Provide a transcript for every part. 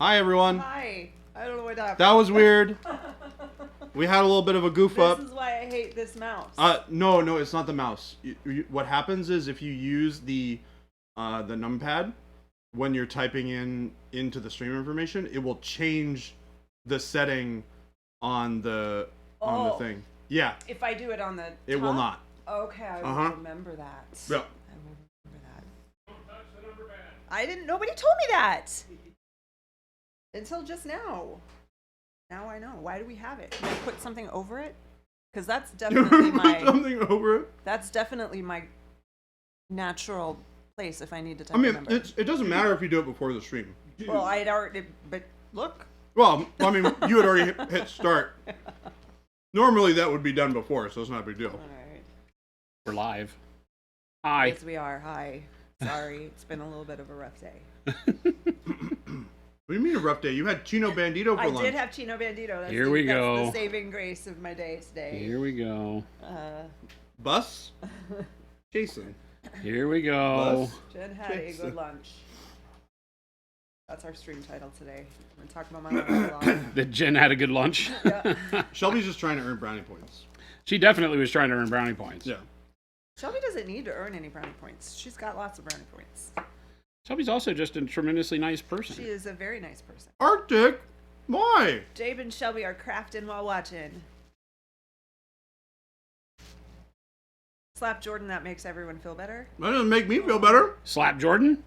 Hi, everyone. Hi. I don't know what happened. That was weird. We had a little bit of a goof up. This is why I hate this mouse. No, it's not the mouse. What happens is if you use the numpad when you're typing into the stream information, it will change the setting on the thing. Yeah. If I do it on the top? It will not. Okay, I will remember that. Yep. I will remember that. Don't touch the number pad. Nobody told me that. Until just now. Now I know. Why do we have it? Can I put something over it? Because that's definitely my... something over it? That's definitely my natural place if I need to type I mean, a number. it doesn't matter if you do it before the stream. Well, I'd already... But look. Well, I mean, you had already hit start. Normally that would be done before, so it's not a big deal. All right. We're live. Hi. Yes, we are. Hi. Sorry. It's been a little bit of a rough day. What do you mean a rough day? You had Chino Bandito for lunch. I did have Chino Bandito. That's Here we go. That's the saving grace of my day today. Here we go. Bus? Jason. Here we go. Bus? Jen had a good lunch. That's our stream title today. I'm going to talk about my lunch. That Jen had a good lunch. Yeah. Shelby's just trying to earn brownie points. She definitely was trying to earn brownie points. Yeah. Shelby doesn't need to earn any brownie points. She's got lots of brownie points. Shelby's also just a tremendously nice person. She is a very nice person. Arctic? Why? Jabe and Shelby are crafting while watching. Slap Jordan, that makes everyone feel better. That doesn't make me feel better. Slap Jordan?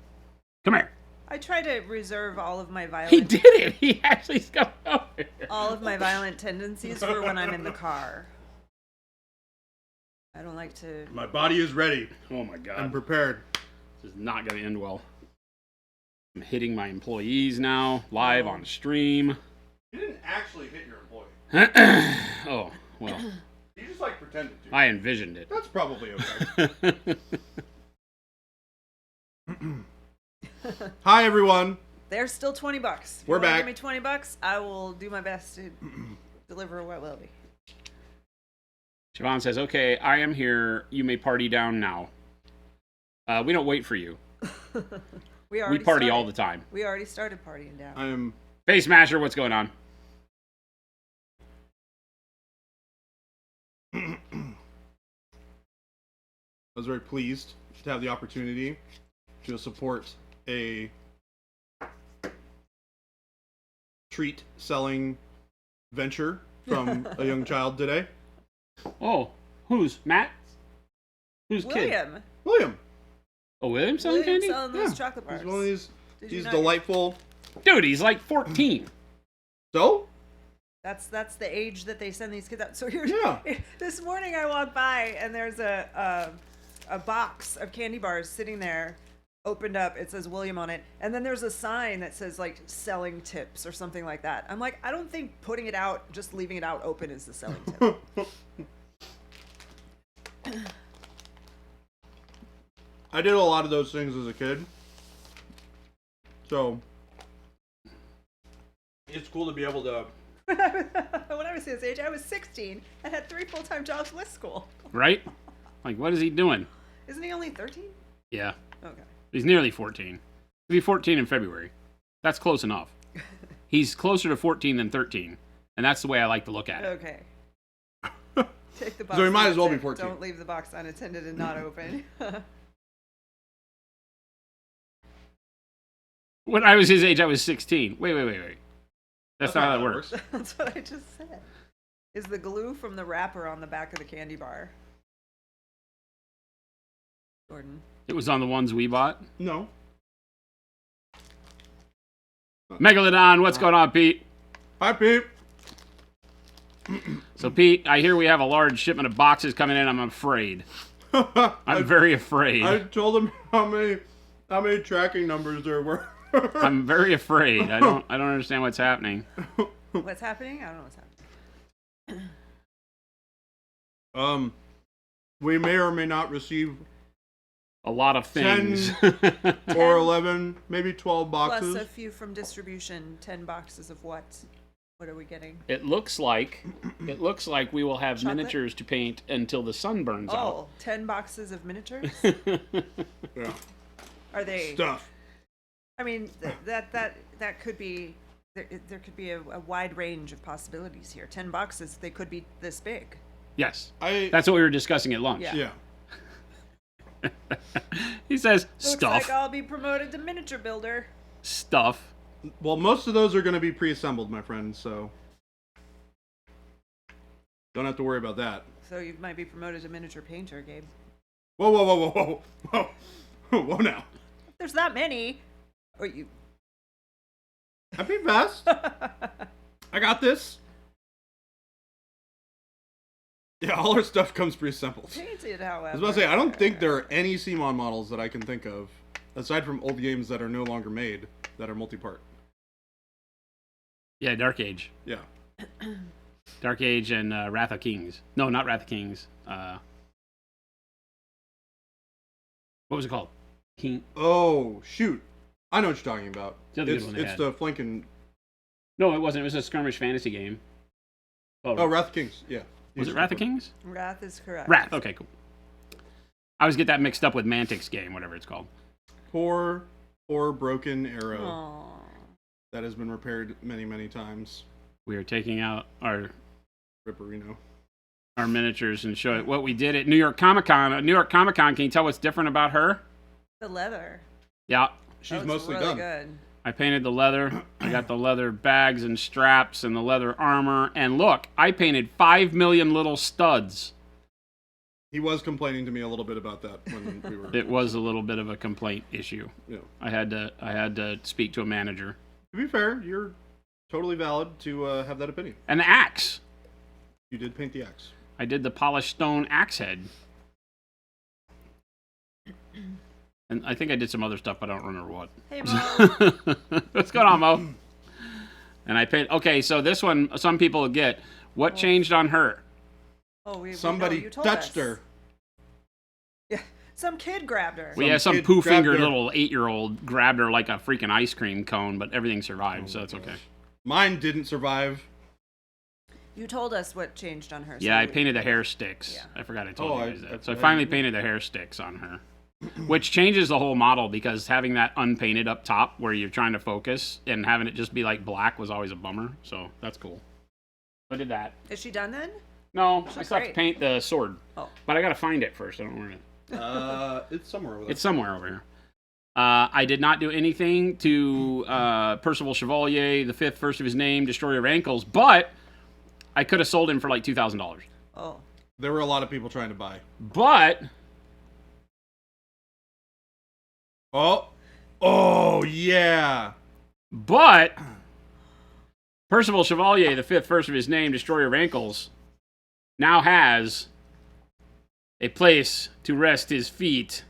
Come here. I try to reserve all of my violent... He did it. He actually got over here. All of my violent tendencies for when I'm in the car. I don't like to... My body is ready. Oh my God. I'm prepared. This is not going to end well. I'm hitting my employees now, live on stream. You didn't actually hit your employee. Oh, well. You just like pretended to. I envisioned it. That's probably okay. Hi, everyone. There's still $20. If We're you wanna back. Give me $20. I will do my best to deliver what will be. Siobhan says, okay, I am here. You may party down now. We don't wait for you. We We party all the time. We already started partying down. I am... Face Masher, what's going on? I was very pleased to have the opportunity to support a treat selling venture from a young child today. Oh, who's? Matt? Who's William. William. Oh, William selling candy? selling those chocolate bars. He's one of these. Did you He's not- delightful. Dude, he's like 14. So? That's the age that they send these kids out. So here's Yeah. This morning I walked by and there's a box of candy bars sitting there, opened up. It says William on it, and then there's a sign that says like selling tips or something like that. I'm like, I don't think putting it out, just leaving it out open, is the selling tip. I did a lot of those things as a kid. So it's cool to be able to... When I was his age, I was 16 and had 3 full-time jobs with school. Right? Like, what is he doing? Isn't he only 13? Yeah. Okay. He's nearly 14. He'll be 14 in February. That's close enough. He's closer to 14 than 13. And that's the way I like to look at it. Okay. Take the box. So he might as well be unattended. 14. Don't leave the box unattended and not open. When I was his age, I was 16. Wait. That's not how that works. That's what I just said. Is the glue from the wrapper on the back of the candy bar? Jordan. It was on the ones we bought. No. Megalodon, what's going on, Pete? Hi, Pete. So, Pete, I hear we have a large shipment of boxes coming in. I'm afraid. I'm very afraid. I told him how many tracking numbers there were. I'm very afraid. I don't understand what's happening. What's happening? I don't know what's happening. We may or may not receive A lot of things. 10 or 11, maybe 12 boxes. Plus a few from distribution. 10 boxes of what? What are we getting? It looks like we will have Chocolate? miniatures to paint until the sun burns Oh, 10 boxes of miniatures? out. Yeah. Are they? Stuff. I mean, that could be There could be a wide range of possibilities here. 10 boxes, they could be this big. Yes. That's what we were discussing at lunch. Yeah. He says, Looks stuff. like I'll be promoted to miniature builder. Stuff. Well, most of those are going to be pre-assembled, my friend, so don't have to worry about that. So you might be promoted to miniature painter, Gabe. Whoa, whoa, whoa, whoa, whoa, whoa, whoa now. If there's that many, or you... I paint fast. I got this. Yeah, all our stuff comes pre-assembled. Painted, however. I was about to say, I don't think there are any CMON models that I can think of, aside from old games that are no longer made, that are multi-part. Yeah, Dark Age. Yeah. Dark Age and Wrath of Kings. No, not Wrath of Kings. What was it called? King. Oh, shoot. I know what you're talking about. The other good one they It's had. the flanking... No, it wasn't. It was a skirmish fantasy game. Oh, Wrath of Kings, yeah. Was it Wrath of Kings? Wrath is correct. Wrath. Okay, cool. I always get that mixed up with Mantic's game, whatever it's called. Poor broken arrow Aww. that has been repaired many, many times. We are taking out our Ripperino. miniatures and show it what we did at New York Comic Con. At New York Comic Con, can you tell what's different about her? The leather. Yeah, She's That looks mostly really done. good. I painted the leather. I got the leather bags and straps and the leather armor. And look, I painted 5 million little studs. He was complaining to me a little bit about that when we were... It was a little bit of a complaint issue. Yeah. I had to speak to a manager. To be fair, you're totally valid to have that opinion. And the axe. You did paint the axe. I did the polished stone axe head. And I think I did some other stuff, but I don't remember what. Hey, Mo. What's going on, Mo? And I paid. Okay, so this one, some people will get. What changed on her? Oh, we Somebody know, you told touched us. her. Yeah, some kid grabbed her. Well, yeah, some kid poo-fingered grabbed her. little 8-year-old grabbed her like a freaking ice cream cone, but everything survived, so that's okay. Mine didn't survive. You told us what changed on her. so Yeah, I we- painted the hair sticks. Yeah. I forgot I told Oh, you guys that. So I I- finally painted the hair sticks on her, which changes the whole model because having that unpainted up top where you're trying to focus and having it just be like black was always a bummer. So that's cool. I did that. Is she done then? No, I looks still have to great. paint the sword. Oh. But I gotta find it first. I don't know where it is. It's somewhere over there. It's somewhere over here. I did not do anything to Percival Chevalier, the fifth, first of his name, Destroyer of Ankles, but I could have sold him for like $2,000. Oh. There were a lot of people trying to buy. But Oh, yeah. Percival Chevalier, the fifth, first of his name, Destroyer of Ankles, now has a place to rest his feet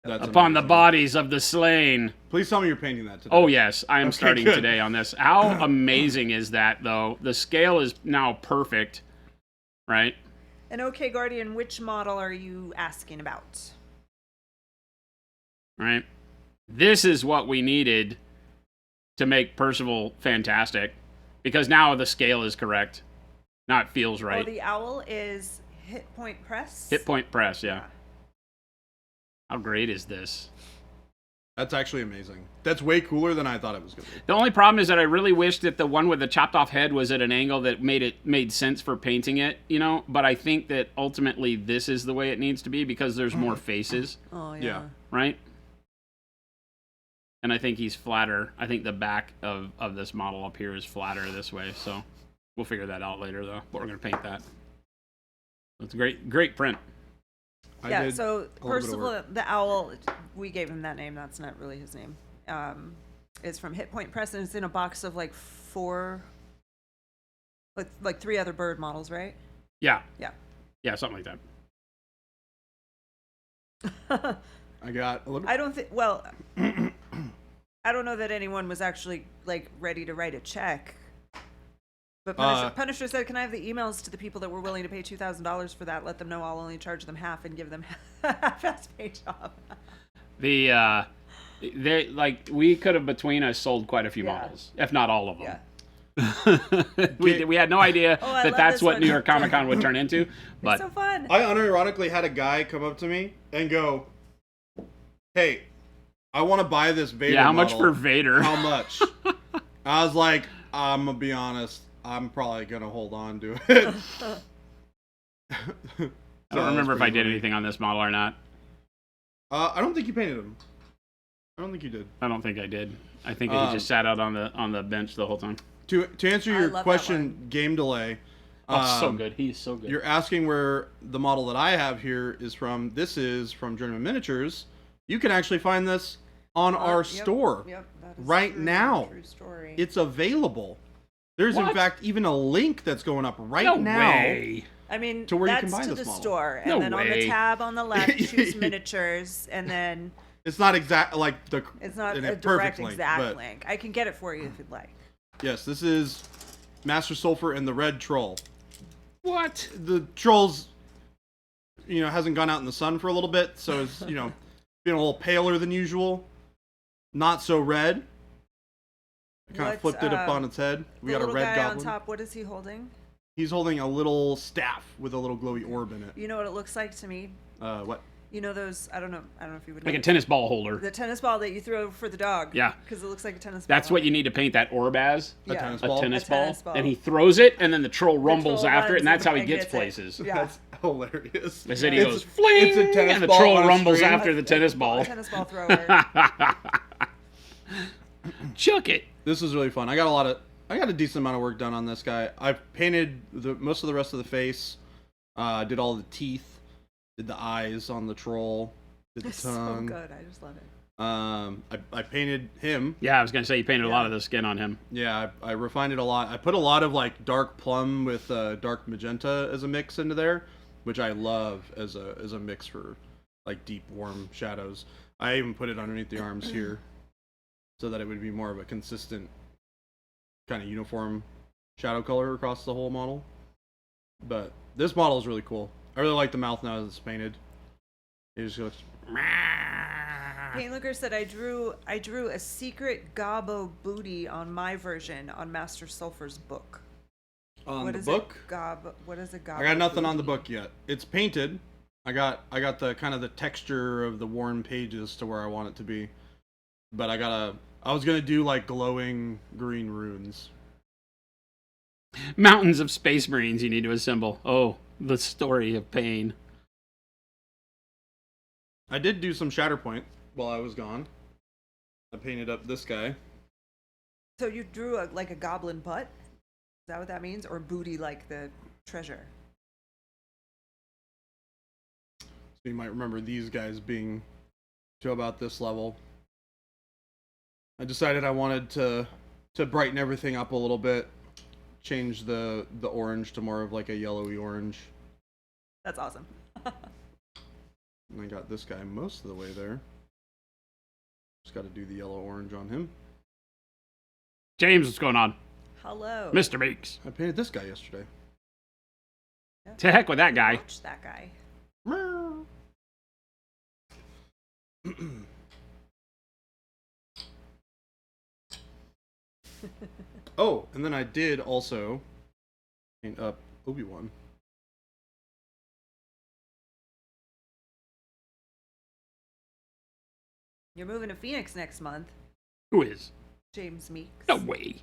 That's upon the amazing. bodies of the slain. Please tell me you're painting that today. Oh, yes, I am Okay, starting good. today on this. How amazing is that, though? The scale is now perfect, right? And okay, Guardian, which model are you asking about? Right? This is what we needed to make Percival fantastic, because now the scale is correct. Now it feels right. Oh, the owl is hit point press. Hit point press, yeah. How great is this? That's actually amazing. That's way cooler than I thought it was going to be. The only problem is that I really wish that the one with the chopped off head was at an angle that made sense for painting it, you know? But I think that ultimately this is the way it needs to be because there's more faces, Oh yeah. Yeah. right? And I think he's flatter. I think the back of this model up here is flatter this way, so we'll figure that out later though. But we're gonna paint that. It's a great print. I Yeah. did So a little bit of Percival, work. the owl, we gave him that name. That's not really his name. It's from Hit Point Press, and it's in a box of like 4, like 3 other bird models, right? Yeah. Yeah. Yeah, something like that. I got a little I don't think. Well, I don't know that anyone was actually like ready to write a check. But Punisher said, "Can I have the emails to the people that were willing to pay $2,000 for that? Let them know I'll only charge them half and give them half-ass paint job." The they like we could have between us sold quite a few Yeah. models, if not all of them. Yeah. we had no idea Oh, I that love that's this what one. New York Comic Con would turn into. But It's so fun. I unironically had a guy come up to me and go, "Hey, I want to buy this Vader yeah, how much model. for Vader? How much?" I was like, I'm gonna be honest. I'm probably gonna hold on to it. I don't remember if I did anything on this model or not. I don't think you painted him. I don't think you did. I don't think I did. I think he just sat out on the bench the whole time. To answer your question, game delay. Oh, so good. He's so good. You're asking where the model that I have here is from. This is from Journeyman Miniatures. You can actually find this on our store right now. True story. It's available. There's in fact even a link that's going up right No now. way. I mean, to where you that's can buy to this the model. store, and No then on the way. tab on the left, choose miniatures, and then It's not exact like the. it's not in a perfect direct link, exact but link. I can get it for you if you'd like. Yes, this is Master Sulfur and the Red Troll. What? The troll's, hasn't gone out in the sun for a little bit, so it's, being a little paler than usual. Not so red. I kind of flipped it up on its head. We got a red guy goblin. on top. What is he holding? He's holding a little staff with a little glowy orb in it. You know what it looks like to me? What? You know those? I don't know if you would. Like know a tennis ball holder. The tennis ball that you throw for the dog. Yeah. Because it looks like a tennis ball. That's what you need to paint that orb as. A tennis ball? A tennis A tennis ball. ball. And he throws it, and then the troll rumbles troll after it, and runs that's how he and gets gets it. places. Yeah. That's hilarious. They said he It's- goes fling, it's a tennis and the ball troll on a rumbles string. after the tennis ball. A tennis ball thrower. Chuck it. This is really fun. I got a decent amount of work done on this guy. I painted most of the rest of the face. Did all the teeth. Did the eyes on the troll. Did the It's so tongue. good. I just love it. I painted him. Yeah, I was gonna say you painted a lot of the skin on him. Yeah, I refined it a lot. I put a lot of like dark plum with dark magenta as a mix into there, which I love as a mix for like deep warm shadows. I even put it underneath the arms here, so that it would be more of a consistent kind of uniform shadow color across the whole model. But this model is really cool. I really like the mouth now that it's painted. It just goes. Paint Looker said I drew a secret gobbo booty on my version on Master Sulfur's book. On What the is book? What is a gobbo? I got nothing on the booty? book yet. It's painted. I got the kind of the texture of the worn pages to where I want it to be. But I was gonna do like glowing green runes. Mountains of Space Marines you need to assemble. Oh, the story of pain. I did do some Shatterpoint while I was gone. I painted up this guy. So you drew like a goblin butt? Is that what that means? Or booty like the treasure? So you might remember these guys being to about this level. I decided I wanted to brighten everything up a little bit. Change the orange to more of like a yellowy orange. That's awesome. And I got this guy most of the way there. Just got to do the yellow orange on him. James, what's going on? Hello. Mr. Meeks. I painted this guy yesterday. To heck with that guy. Watch that guy. Oh, and then I did also paint up Obi-Wan. You're moving to Phoenix next month. Who is? James Meeks. No way.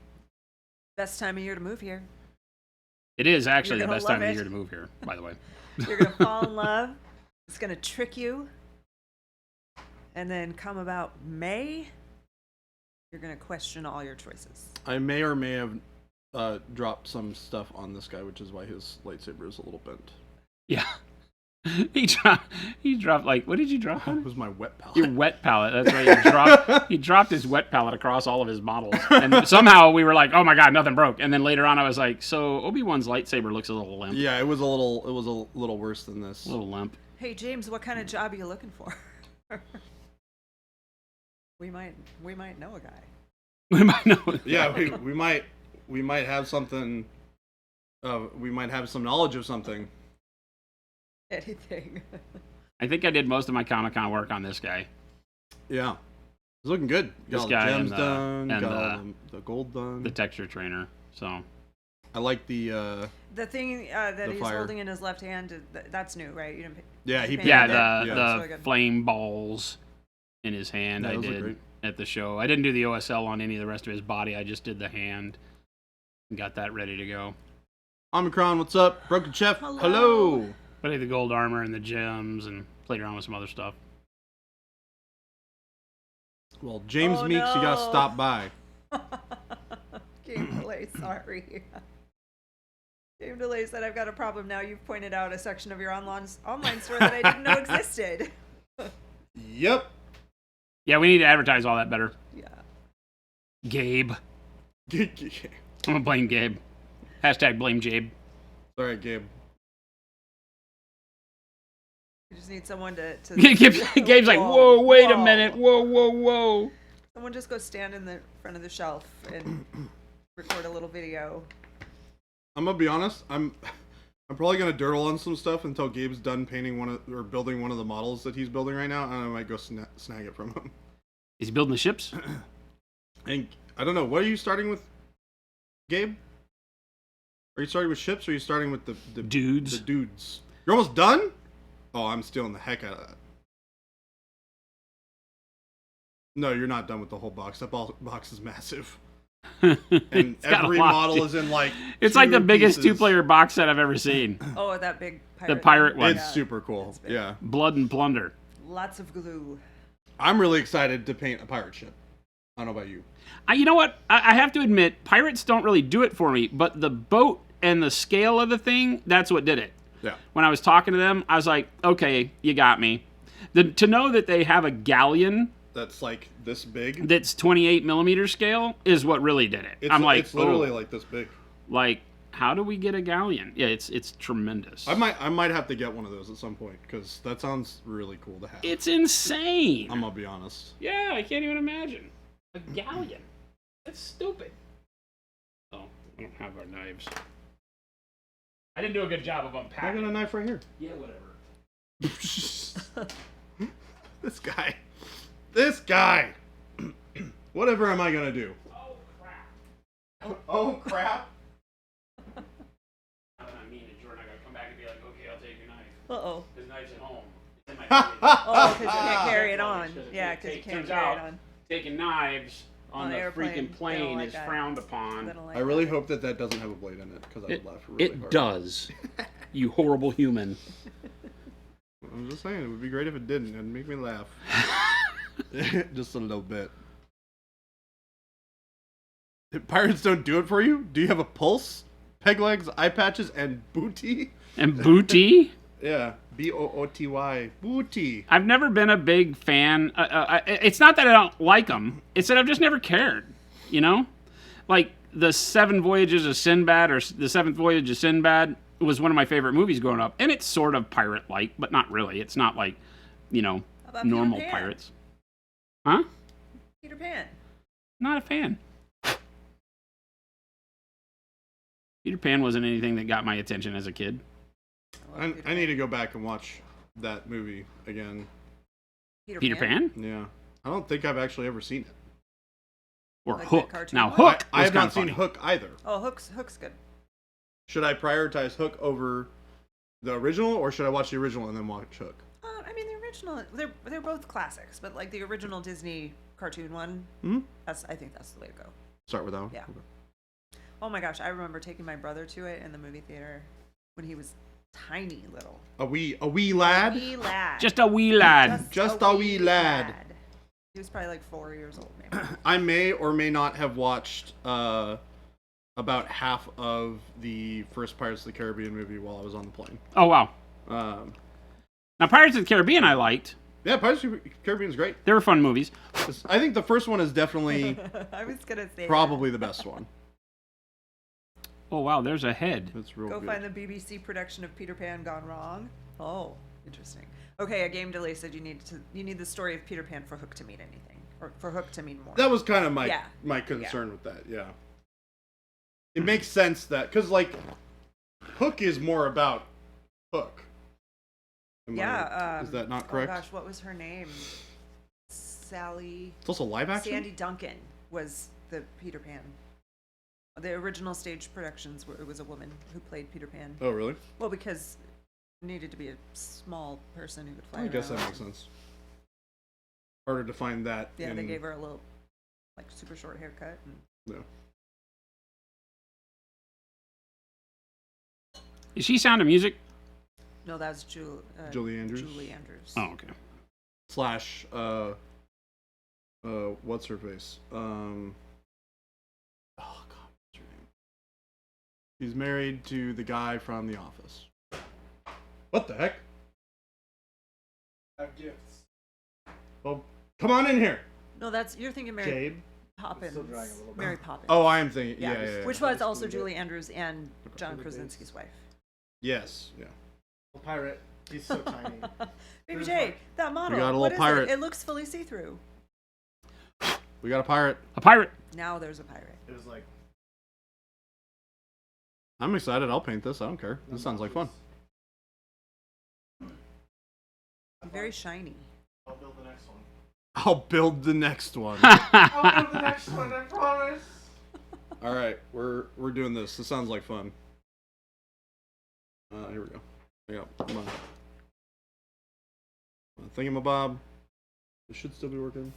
Best time of year to move here. It is actually You're the gonna best time love of it. year to move here, by the way. You're going to fall in love. It's going to trick you. And then come about May, you're going to question all your choices. I may or may have dropped some stuff on this guy, which is why his lightsaber is a little bent. Yeah. He dropped like, what did you drop on? It was my wet palette. Your wet palette. That's right. He dropped his wet palette across all of his models. And somehow we were like, oh my God, nothing broke. And then later on I was like, so Obi-Wan's lightsaber looks a little limp. Yeah, it was a little worse than this. A little limp. Hey, James, what kind of job are you looking for? we might know a guy. We might know. Yeah, we might have something. We might have some knowledge of something. Anything. I think I did most of my Comic-Con work on this guy. Yeah, it's looking good. This Got all guy the and gems done. and Got all the gold done. The texture trainer. So I like the. The thing that The he's fire. holding in his left hand, that's new, right? You didn't. Yeah, he painted yeah, it? the That's really the good. flame balls in his hand. Yeah, I those look did. great. at the show. I didn't do the OSL on any of the rest of his body. I just did the hand and got that ready to go. Omicron, what's up? Broken Chef, Hello. hello. But I did the gold armor and the gems and played around with some other stuff. Well, James Oh, Meeks, you gotta no. stop by. Game delay, sorry. Game delay said I've got a problem now. You've pointed out a section of your online store that I didn't know existed. Yep. Yeah, we need to advertise all that better. Yeah. Gabe. I'm gonna blame Gabe. Hashtag blame Jabe. Sorry, Gabe. You just need someone to Gabe's like, whoa, wait a minute. Whoa. Someone just go stand in the front of the shelf and record a little video. I'm gonna be honest. I'm probably gonna dirtle on some stuff until Gabe's done painting or building one of the models that he's building right now, and I might go snag it from him. Is he building the ships? And I don't know. What are you starting with, Gabe? Are you starting with ships, or are you starting with the Dudes. The dudes. You're almost done? Oh, I'm stealing the heck out of that. No, you're not done with the whole box. That box is massive. And It's got a every lot, model dude. is in like It's like the two biggest pieces. 2-player box set I've ever seen. Oh, that big pirate. The pirate one. It's super cool. It's big. Yeah. Blood and plunder. Lots of glue. I'm really excited to paint a pirate ship. I don't know about you. You know what? I have to admit, pirates don't really do it for me, but the boat and the scale of the thing, that's what did it. Yeah. When I was talking to them, I was like, okay, you got me. To know that they have a galleon That's like this big. that's 28 millimeter scale is what really did it. I'm like, it's literally oh, like this big. like, how do we get a galleon? Yeah, it's tremendous. I might have to get one of those at some point because that sounds really cool to have. It's insane. I'm gonna be honest. Yeah, I can't even imagine. A galleon. That's stupid. Oh, I don't have our knives. I didn't do a good job of I unpacking. got a knife right here. Yeah, whatever. This guy. Whatever am I gonna do? Oh, crap. Oh crap! Now that I mean it, Jordan, I gotta come back and be like, okay, I'll take your knife. Uh-oh. His knife's at home. It's in my Oh, because you can't carry it on. Yeah, because you can't Turns carry out, it on. taking knives on the airplane, freaking they don't plane like is that. frowned They upon. don't like I really that. hope that doesn't have a blade in it because I would laugh really It hard. does. You horrible human. I'm just saying, it would be great if it didn't. It'd make me laugh. Just a little bit. If pirates don't do it for you? Do you have a pulse, peg legs, eye patches, and booty? And booty? Yeah, B-O-O-T-Y, booty. I've never been a big fan. It's not that I don't like them. It's that I've just never cared. You know? Like, the Seven Voyages of Sinbad or the Seventh Voyage of Sinbad was one of my favorite movies growing up. And it's sort of pirate-like, but not really. It's not like, How about normal Peter Pan? pirates. Huh? Peter Pan. Not a fan. Peter Pan wasn't anything that got my attention as a kid. I need to go back and watch that movie again. Peter Pan? Yeah. I don't think I've actually ever seen it. Or Like the Hook. cartoon Now, one? Hook I was have kinda not seen funny. Hook either. Oh, Hook's good. Should I prioritize Hook over the original, or should I watch the original and then watch Hook? I mean, the original, they're both classics, but like the original Disney cartoon one, I think that's the way to go. Start with that one? Yeah. Okay. Oh my gosh, I remember taking my brother to it in the movie theater when he was tiny little. A wee lad? Wee lad. Just a wee lad. Just a wee lad. He was probably like 4 years old, maybe. I may or may not have watched about half of the first Pirates of the Caribbean movie while I was on the plane. Oh, wow. Now, Pirates of the Caribbean I liked. Yeah, Pirates of the Caribbean is great. They were fun movies. I think the first one is definitely I was gonna say probably the best one. Oh, wow, there's a head. It's real Go good. find the BBC production of Peter Pan Gone Wrong. Oh, interesting. Okay, a game delay said you need the story of Peter Pan for Hook to mean anything, or for Hook to mean more. That was kind of my Yeah. my concern with that. Yeah, it makes sense that because like Hook is more about Hook. Is that not correct? Oh gosh, what was her name? Sally. It's also live action. Sandy Duncan was the Peter Pan. The original stage productions were it was a woman who played Peter Pan. Oh, really? Well, because it needed to be a small person who could fly I guess that around. makes sense. harder to find that. Yeah, they gave her a little, like, super short haircut. Yeah. Is she Sound of Music? No, that's Julie Andrews. Julie Andrews. Oh, okay. Slash, what's her face? Oh God, what's her name? She's married to the guy from The Office. What the heck? I have gifts. Well, come on in here. No, you're thinking Mary Gabe. Poppins. Still dragging a little bit. Mary Poppins. Oh, I am thinking. Yeah. Which was also Julie Andrews and John Krasinski's wife. Yes. Yeah. Pirate. He's so tiny. Baby J, that model. We got a what little is pirate. It looks fully see-through. We got a pirate. A pirate. Now there's a pirate. It was like. I'm excited. I'll paint this. I don't care. This sounds like fun. Very shiny. I'll build the next one. I'll build the next one. I'll build the next one, I promise. All right, we're doing this. This sounds like fun. Here we go. Yeah, come on. Thingamabob. This should still be working.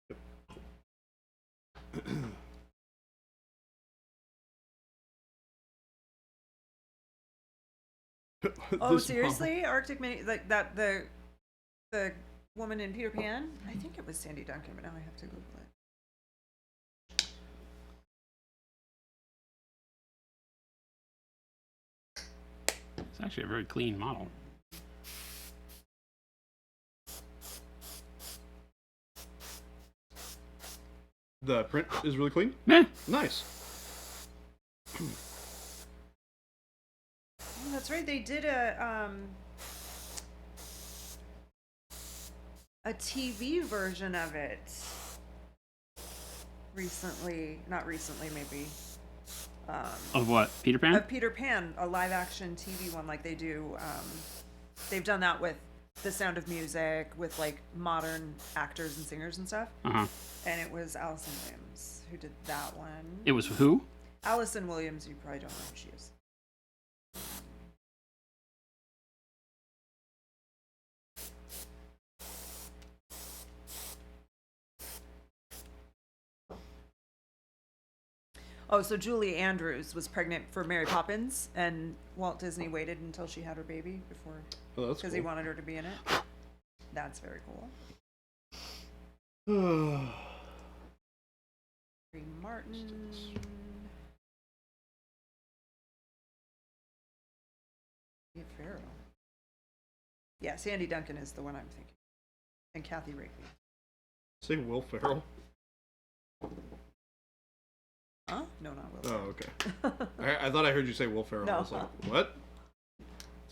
Yep. Oh, seriously? Arctic Mini, like that, the woman in Peter Pan? I think it was Sandy Duncan, but now I have to Google it. It's actually a very clean model. The print is really clean. Meh. Nice. Oh, that's right. They did a TV version of it recently. Not recently, maybe. Of what? Peter Pan? Of Peter Pan, a live action TV one, like they do. They've done that with The Sound of Music, with like modern actors and singers and stuff. Uh-huh. And it was Allison Williams who did that one. It was who? Allison Williams, you probably don't know who she is. Oh, so Julie Andrews was pregnant for Mary Poppins, and Walt Disney waited until she had her baby before, Oh, that's because he wanted her to be in it. That's very cool. cool. Green Martin. Yeah, Farrell. Yeah, Sandy Duncan is the one I'm thinking. And Kathy Rakely. Say Will Ferrell. Huh? No, not Will. Oh, okay. I thought I heard you say Will Ferrell. No. I was like, what?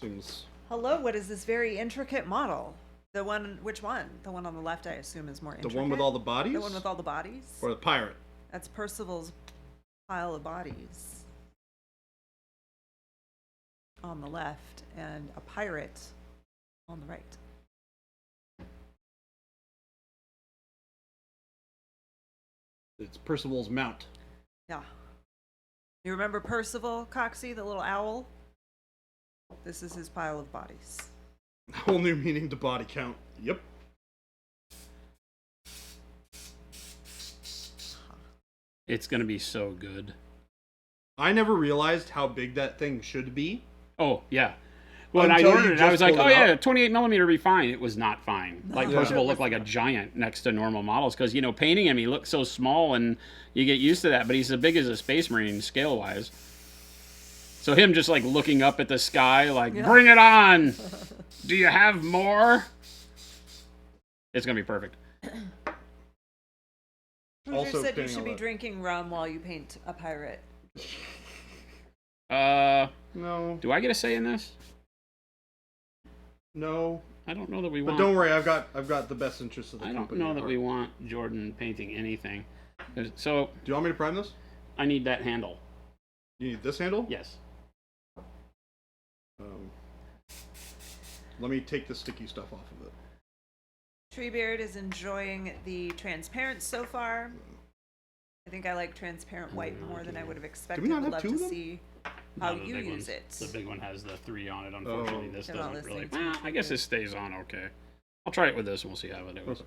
Seems. Hello, what is this very intricate model? The one, which one? The one on the left, I assume, is more The intricate. one with all the bodies? The one with all the bodies? Or the pirate? That's Percival's pile of bodies on the left, and a pirate on the right. It's Percival's mount. Yeah. You remember Percival, Coxie, the little owl? This is his pile of bodies. Whole new meaning to body count. Yep. It's gonna be so good. I never realized how big that thing should be. Oh, yeah. When I Until you ordered it, I just was like, pulled oh it yeah, out. 28 millimeter would be fine. It was not fine. Like, Yeah. Percival looked like a giant next to normal models because, you know, painting him, he looked so small and you get used to that, but he's as big as a Space Marine scale-wise. So him just, like, looking up at the sky, like, bring it on! Do you have more? It's going to be perfect. Who Also said you painting should all be that. drinking rum while you paint a pirate? No. Do I get a say in this? No. I don't know that we But want... don't worry, I've got the best interests of the I don't company. know at that heart. we want Jordan painting anything. So, Do you want me to prime this? I need that handle. You need this handle? Yes. Let me take the sticky stuff off of it. Treebeard is enjoying the transparent so far. I think I like transparent white more than I would have expected. not Would have love two to of them? see how No, the you big use one's- it. The big one has the 3 on it. Unfortunately, Oh. this They're not doesn't really. listening to Well, each I guess other. it stays on okay. I'll try it with this and we'll see how it goes.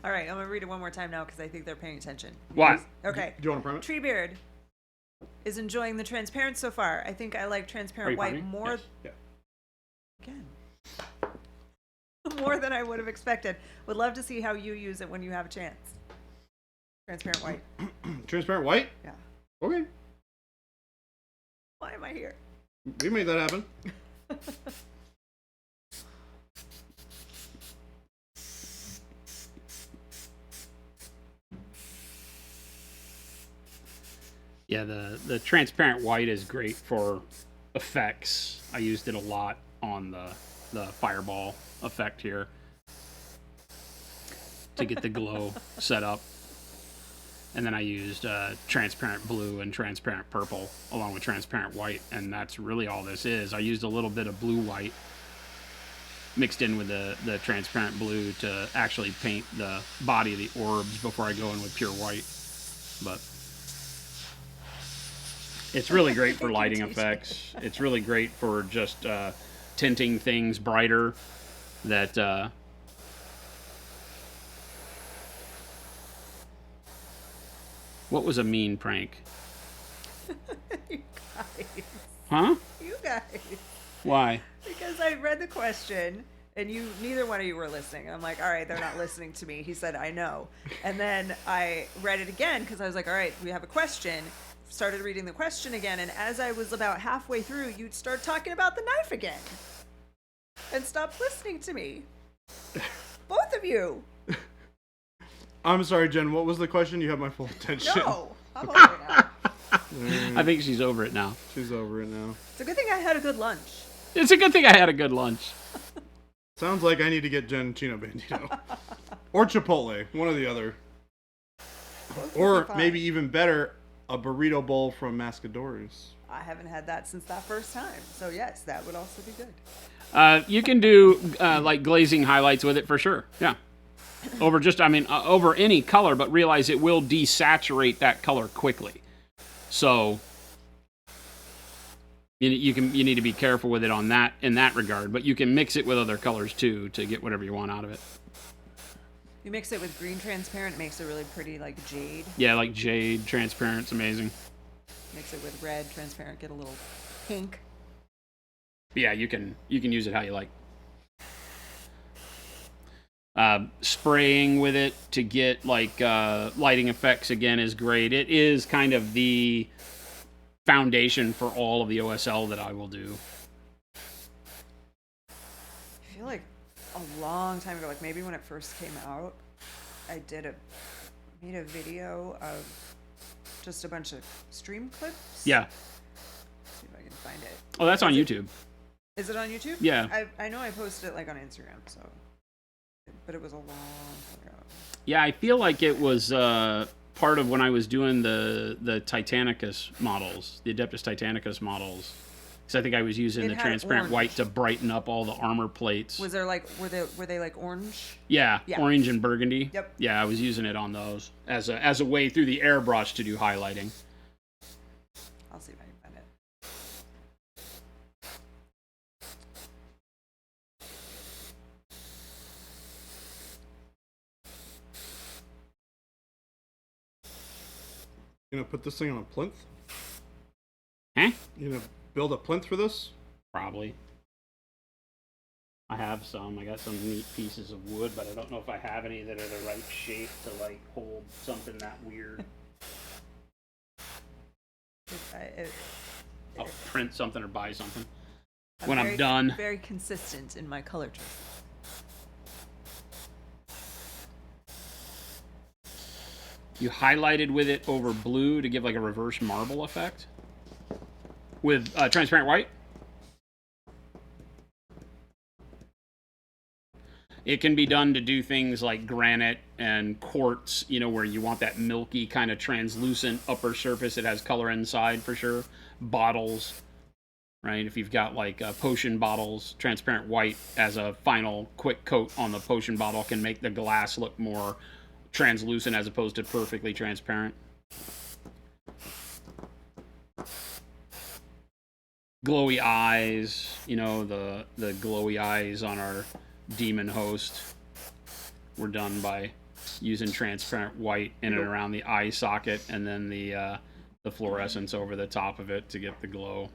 All right, I'm gonna read it one more time now because I think they're paying attention. What? Okay. Do you want to prime it? Treebeard is enjoying the transparent so far. I think I like Are transparent you white priming? more Yes. Yeah. again. More than I would have expected. Would love to see how you use it when you have a chance. Transparent white. Transparent white? Yeah. Okay. Why am I here? We made that happen. Yeah, the transparent white is great for effects. I used it a lot on the fireball effect here to get the glow set up. And then I used transparent blue and transparent purple along with transparent white, and that's really all this is. I used a little bit of blue white mixed in with the transparent blue to actually paint the body of the orbs before I go in with pure white. But it's really great for lighting effects. It's really great for just tinting things brighter. That what was a mean prank? You guys. Huh? You guys. Why? Because I read the question and neither one of you were listening. I'm like, all right, they're not listening to me. He said, I know. And then I read it again because I was like, all right, we have a question. Started reading the question again. And as I was about halfway through, you'd start talking about the knife again and stopped listening to me. Both of you. I'm sorry, Jen. What was the question? You have my full attention. No. I'm over it now. I think she's over it now. She's over it now. It's a good thing I had a good lunch. It's a good thing I had a good lunch. Sounds like I need to get Jen Chino Bandito. Or Chipotle. One or the other. Both would Or be fine. maybe even better, a burrito bowl from Mascadores. I haven't had that since that first time. So yes, that would also be good. You can do like glazing highlights with it for sure. Yeah. Over over any color, but realize it will desaturate that color quickly. So you need to be careful with it on that in that regard. But you can mix it with other colors too to get whatever you want out of it. You mix it with green transparent, it makes it really pretty, like jade. Yeah, like jade transparent. It's amazing. Mix it with red transparent, get a little pink. But yeah, you can use it how you like. Spraying with it to get like lighting effects again is great. It is kind of the foundation for all of the OSL that I will do. I feel like a long time ago, like maybe when it first came out, I made a video of just a bunch of stream clips. Yeah. See if I can find it. Oh, that's on YouTube. Is it on YouTube? Yeah. I know I posted it like on Instagram, so. But it was a long time ago. Yeah, I feel like it was part of when I was doing the Titanicus models, the Adeptus Titanicus models. Because I think I was using It the had transparent orange. white to brighten up all the armor plates. Was there like were they like orange? Yeah, Yeah. orange and burgundy. Yep. Yeah, I was using it on those as a way through the airbrush to do highlighting. I'll see if I can find it. You gonna put this thing on a plinth? Huh? You gonna build a plinth for this? Probably. I have some. I got some neat pieces of wood, but I don't know if I have any that are the right shape to like hold something that weird. I'll print something or buy something when I'm done. Very consistent in my color choice. You highlighted with it over blue to give like a reverse marble effect with transparent white. It can be done to do things like granite and quartz, where you want that milky kind of translucent upper surface that has color inside for sure. Bottles, right? If you've got like potion bottles, transparent white as a final quick coat on the potion bottle can make the glass look more translucent as opposed to perfectly transparent. glowy eyes, the glowy eyes on our demon host were done by using transparent white in and around the eye socket, and then the fluorescence over the top of it to get the glow.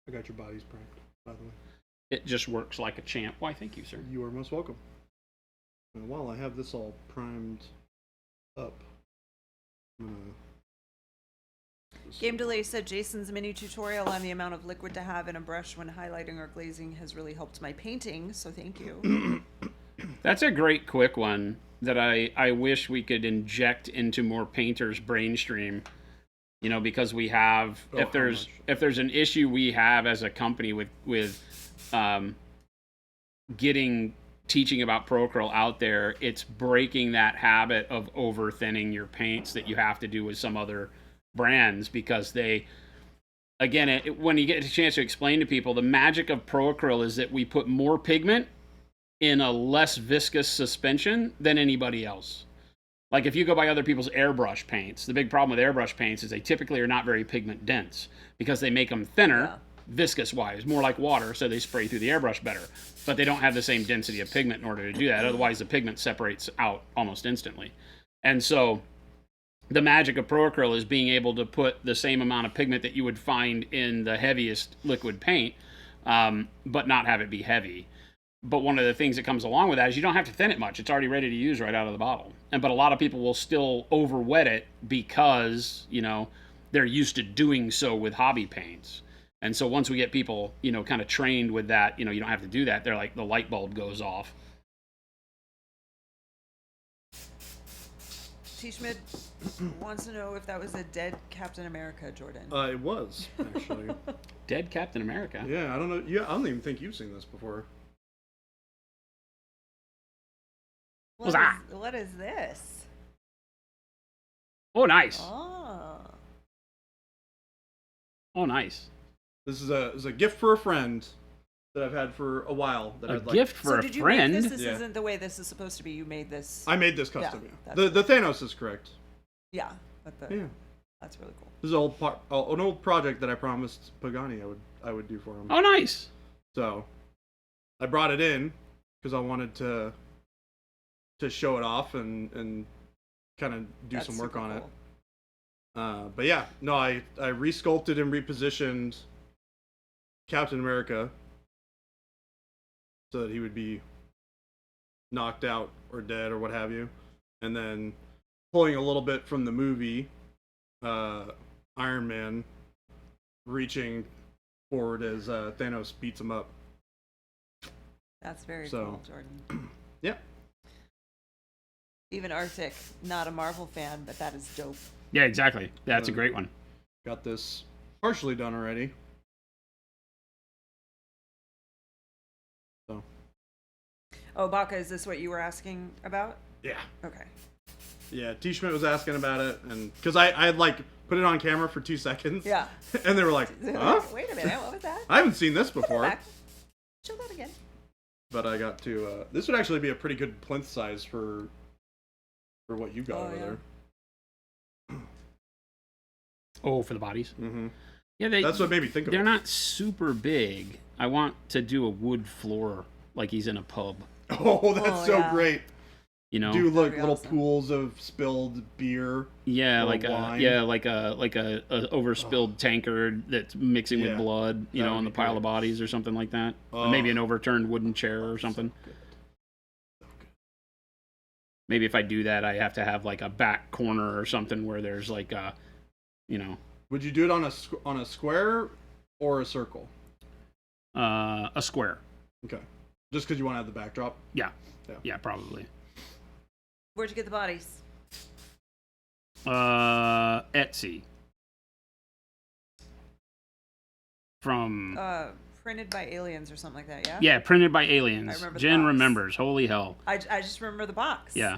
I got your bodies primed, by the way. It just works like a champ. Why, thank you, sir. You are most welcome. And while I have this all primed up, Game Delay said Jason's mini tutorial on the amount of liquid to have in a brush when highlighting or glazing has really helped my painting, so thank you. That's a great quick one that I wish we could inject into more painters' brain stream. Because we have, if there's an issue we have as a company with getting teaching about Procryl out there, it's breaking that habit of over thinning your paints that you have to do with some other brands, because when you get a chance to explain to people, the magic of Procryl is that we put more pigment in a less viscous suspension than anybody else. Like if you go by other people's airbrush paints, the big problem with airbrush paints is they typically are not very pigment dense because they make them thinner, viscous wise, more like water, so they spray through the airbrush better. But they don't have the same density of pigment in order to do that. Otherwise, the pigment separates out almost instantly. And so the magic of Procryl is being able to put the same amount of pigment that you would find in the heaviest liquid paint, but not have it be heavy. But one of the things that comes along with that is you don't have to thin it much. It's already ready to use right out of the bottle. But a lot of people will still over wet it because, they're used to doing so with hobby paints. And so once we get people, kind of trained with that, you don't have to do that. They're like, the light bulb goes off. T-Schmidt wants to know if that was a dead Captain America, Jordan. it was, actually. Dead Captain America? Yeah, I don't know. Yeah, I don't even think you've seen this before. What is this? Oh, nice. Oh. Oh, nice. This is a gift for a friend that I've had for a while. That A gift for a did you friend? make this? This Yeah. isn't the way this is supposed to be. You made this. I made this custom. Yeah, Yeah. The Thanos is correct. Yeah. But Yeah. That's really cool. This is an old project that I promised Pagani I would do for him. Oh, nice. So I brought it in because I wanted to show it off and kind of do That's some work super on it. cool. But yeah, no, I resculpted and repositioned Captain America so that he would be knocked out or dead or what have you, and then pulling a little bit from the movie, Iron Man reaching forward as Thanos beats him up. That's very So, cool, Jordan. Yeah. Even Arctic, not a Marvel fan, but that is dope. Yeah, exactly. That's a great one. Got this partially done already. So. Oh, Baka, is this what you were asking about? Yeah. Okay. Yeah, T. Schmidt was asking about it, and because I had like put it on camera for 2 seconds. Yeah. And they were like, huh? Wait a minute, what was that? I haven't seen this Put it before. back. Show that again. But I got to, this would actually be a pretty good plinth size for what you got over there. Oh, for the bodies? Mm-hmm. Yeah, That's what made me think of They're it. not super big. I want to do a wood floor like he's in a pub. Oh, that's so yeah. great. You know? Do like be little awesome. pools of spilled beer. Yeah, or like wine. like a overspilled tankard that's mixing with Yeah, blood, you that know, would on the be pile great. of bodies or something like that. Or Oh. maybe an overturned wooden chair or something. So good. Maybe if I do that, I have to have like a back corner or something where there's like a, you know, Would you do it on a square or a circle? a square. Okay. Just because you want to have the backdrop? Yeah, probably. Where'd you get the bodies? Etsy. From Printed by aliens or something like that, yeah? yeah, printed by aliens. I remember the Jen box. remembers. Holy hell. I just remember the box. Yeah.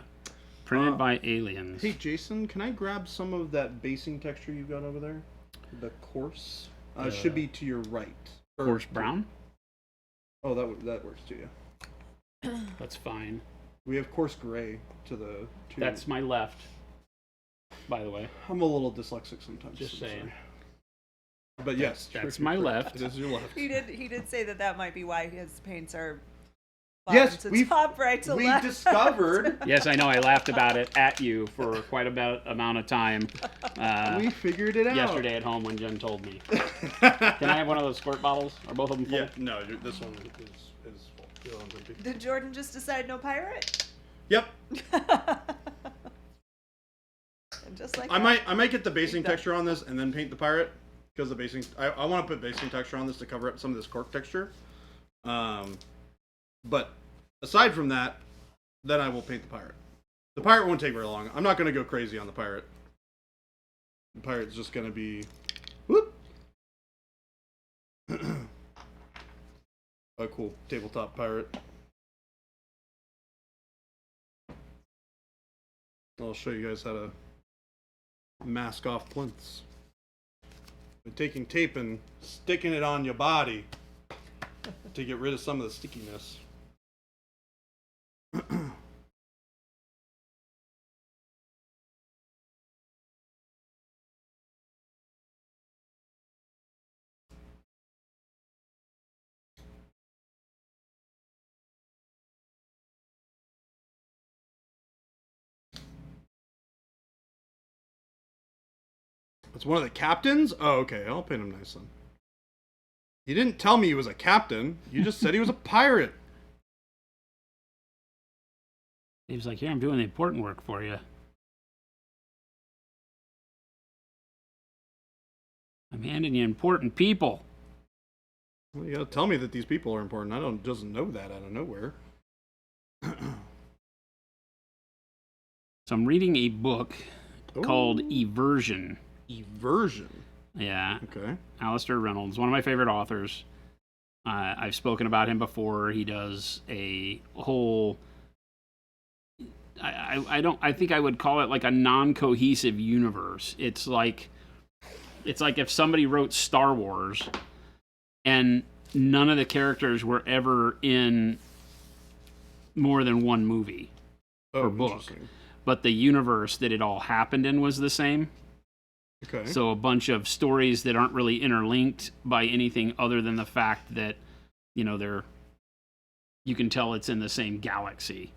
Printed by aliens. Hey, Jason, can I grab some of that basing texture you got over there? The coarse? Should be to your right. Or- Coarse brown? Oh, that works too, yeah. That's fine. We have coarse gray to the two. That's my left, by the way. I'm a little dyslexic sometimes. Just I'm saying. But yes, That's my left. It is your left. He did say that might be why his paints are Yes, bottom to we've- top, right to We left. discovered. Yes, I know. I laughed about it at you for quite a amount of time. We figured it out Yesterday at home when Jen told me. Can I have one of those squirt bottles? Are both of them full? Yeah, no, this one is full. The other one's empty. Did Jordan just decide no pirate? Yep. And just like I that. might get the basing that. texture on this and then paint the pirate because the basing. I want to put basing texture on this to cover up some of this cork texture. But aside from that, then I will paint the pirate. The pirate won't take very long. I'm not going to go crazy on the pirate. The pirate's just going to be, whoop, a cool tabletop pirate. I'll show you guys how to mask off plinths. By taking tape and sticking it on your body to get rid of some of the stickiness. It's one of the captains? Oh, okay. I'll paint him nice then. You didn't tell me he was a captain. You just said he was a pirate. He was like, here, I'm doing the important work for you. I'm handing you important people. Well, you gotta tell me that these people are important. I don't just know that out of nowhere. So I'm reading a book called Ooh. Eversion. Eversion. Yeah, Okay. Alistair Reynolds, one of my favorite authors. I've spoken about him before. He does a whole. I think I would call it like a non-cohesive universe. It's like if somebody wrote Star Wars, and none of the characters were ever in more than one movie or book, Interesting. but the universe that it all happened in was the same. Okay. So a bunch of stories that aren't really interlinked by anything other than the fact that, you can tell it's in the same galaxy.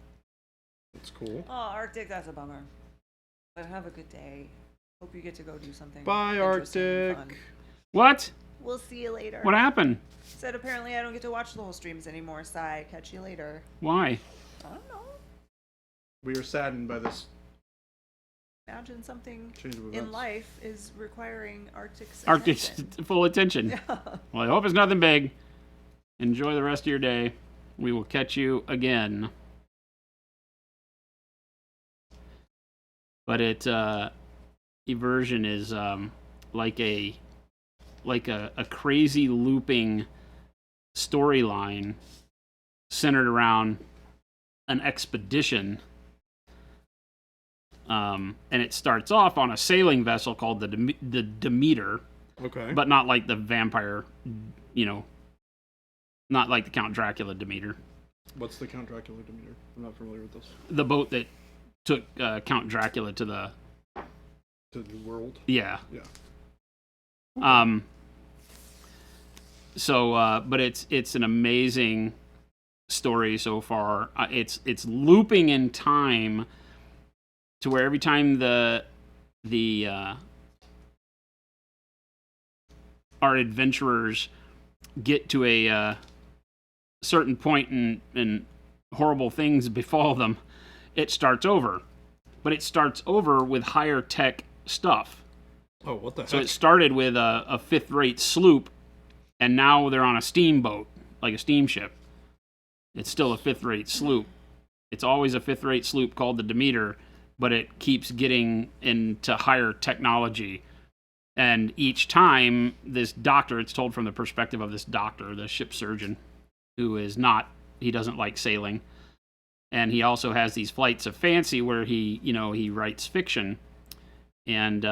That's cool. Oh, Arctic, that's a bummer. But have a good day. Hope you get to go do something. Bye, interesting and Arctic. fun. What? We'll see you later. What happened? Said apparently I don't get to watch the whole streams anymore. Sigh. Catch you later. Why? I don't know. We are saddened by this Imagine something change of events. in life is requiring Arctic's Arctic's attention. full attention. Yeah. Well, I hope it's nothing big. Enjoy the rest of your day. We will catch you again. But Eversion is like a crazy looping storyline centered around an expedition. And it starts off on a sailing vessel called the Demeter, Okay. but not like the vampire, not like the Count Dracula Demeter. What's the Count Dracula Demeter? I'm not familiar with this. The boat that took Count Dracula to the To the world. yeah. Yeah. So, but it's an amazing story so far. It's looping in time to where every time our adventurers get to a certain point and horrible things befall them, it starts over. But it starts over with higher tech stuff. Oh, what the heck? So it started with a fifth-rate sloop, and now they're on a steamboat, like a steamship. It's still a fifth-rate sloop. It's always a fifth-rate sloop called the Demeter, but it keeps getting into higher technology. And each time, this doctor, it's told from the perspective of this doctor, the ship surgeon, who he doesn't like sailing. And he also has these flights of fancy where he writes fiction. And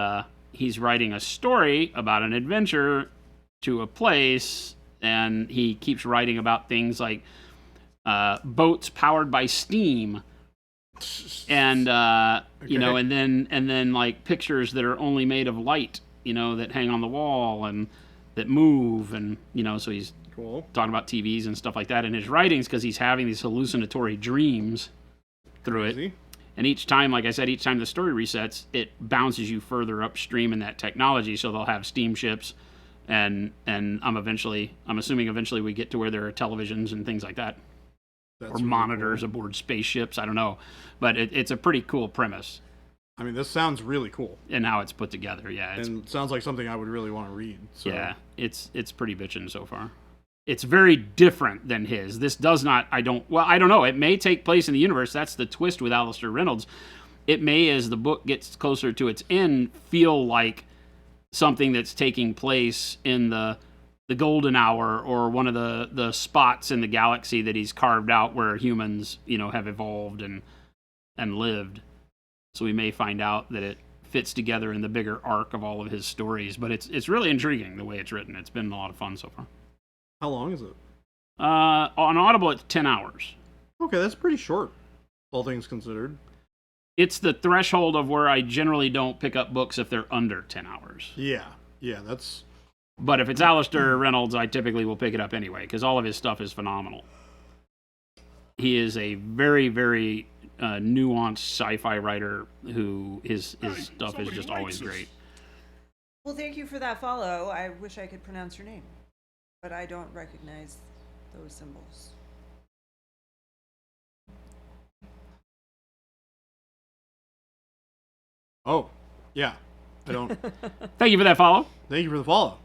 he's writing a story about an adventure to a place, and he keeps writing about things like boats powered by steam, and and then like pictures that are only made of light, that hang on the wall, and that move, and so he's Cool. talking about TVs and stuff like that in his writings because he's having these hallucinatory dreams through it. Easy. And each time, like I said, each time the story resets, it bounces you further upstream in that technology. So they'll have steamships, and I'm assuming eventually we get to where there are televisions and things like that, That's or really monitors cool. aboard spaceships. I don't know, but it's a pretty cool premise I mean, this sounds really cool, in how it's put together. Yeah, it's and sounds like something I would really want to read. So. yeah, it's pretty bitchin' so far. It's very different than his. This does not. I don't know. It may take place in the universe. That's the twist with Alistair Reynolds. It may, as the book gets closer to its end, feel like something that's taking place in the golden hour, or one of the spots in the galaxy that he's carved out where humans, have evolved and lived. So we may find out that it fits together in the bigger arc of all of his stories. But it's really intriguing the way it's written. It's been a lot of fun so far. How long is it? On Audible, it's 10 hours. Okay, that's pretty short, all things considered. It's the threshold of where I generally don't pick up books if they're under 10 hours. Yeah, that's But if it's Alistair Reynolds, I typically will pick it up anyway, because all of his stuff is phenomenal. He is a very, very nuanced sci-fi writer who his stuff is just always great. Well, thank you for that follow. I wish I could pronounce your name, but I don't recognize those symbols. Oh, yeah. I don't. Thank you for that follow. Thank you for the follow.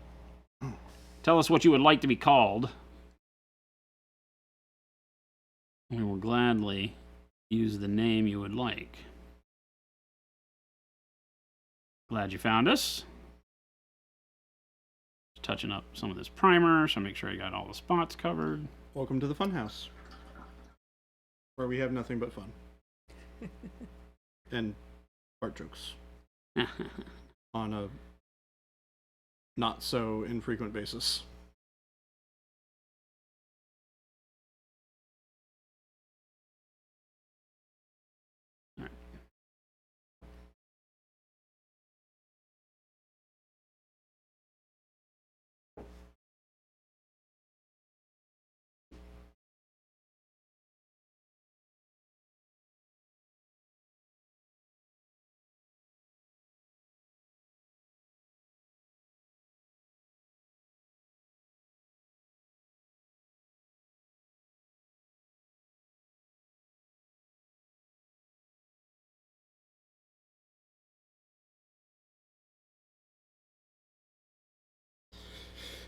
Tell us what you would like to be called. We will gladly use the name you would like. Glad you found us. Just touching up some of this primer, so make sure I got all the spots covered. Welcome to the Funhouse, where we have nothing but fun and fart jokes on a not so infrequent basis.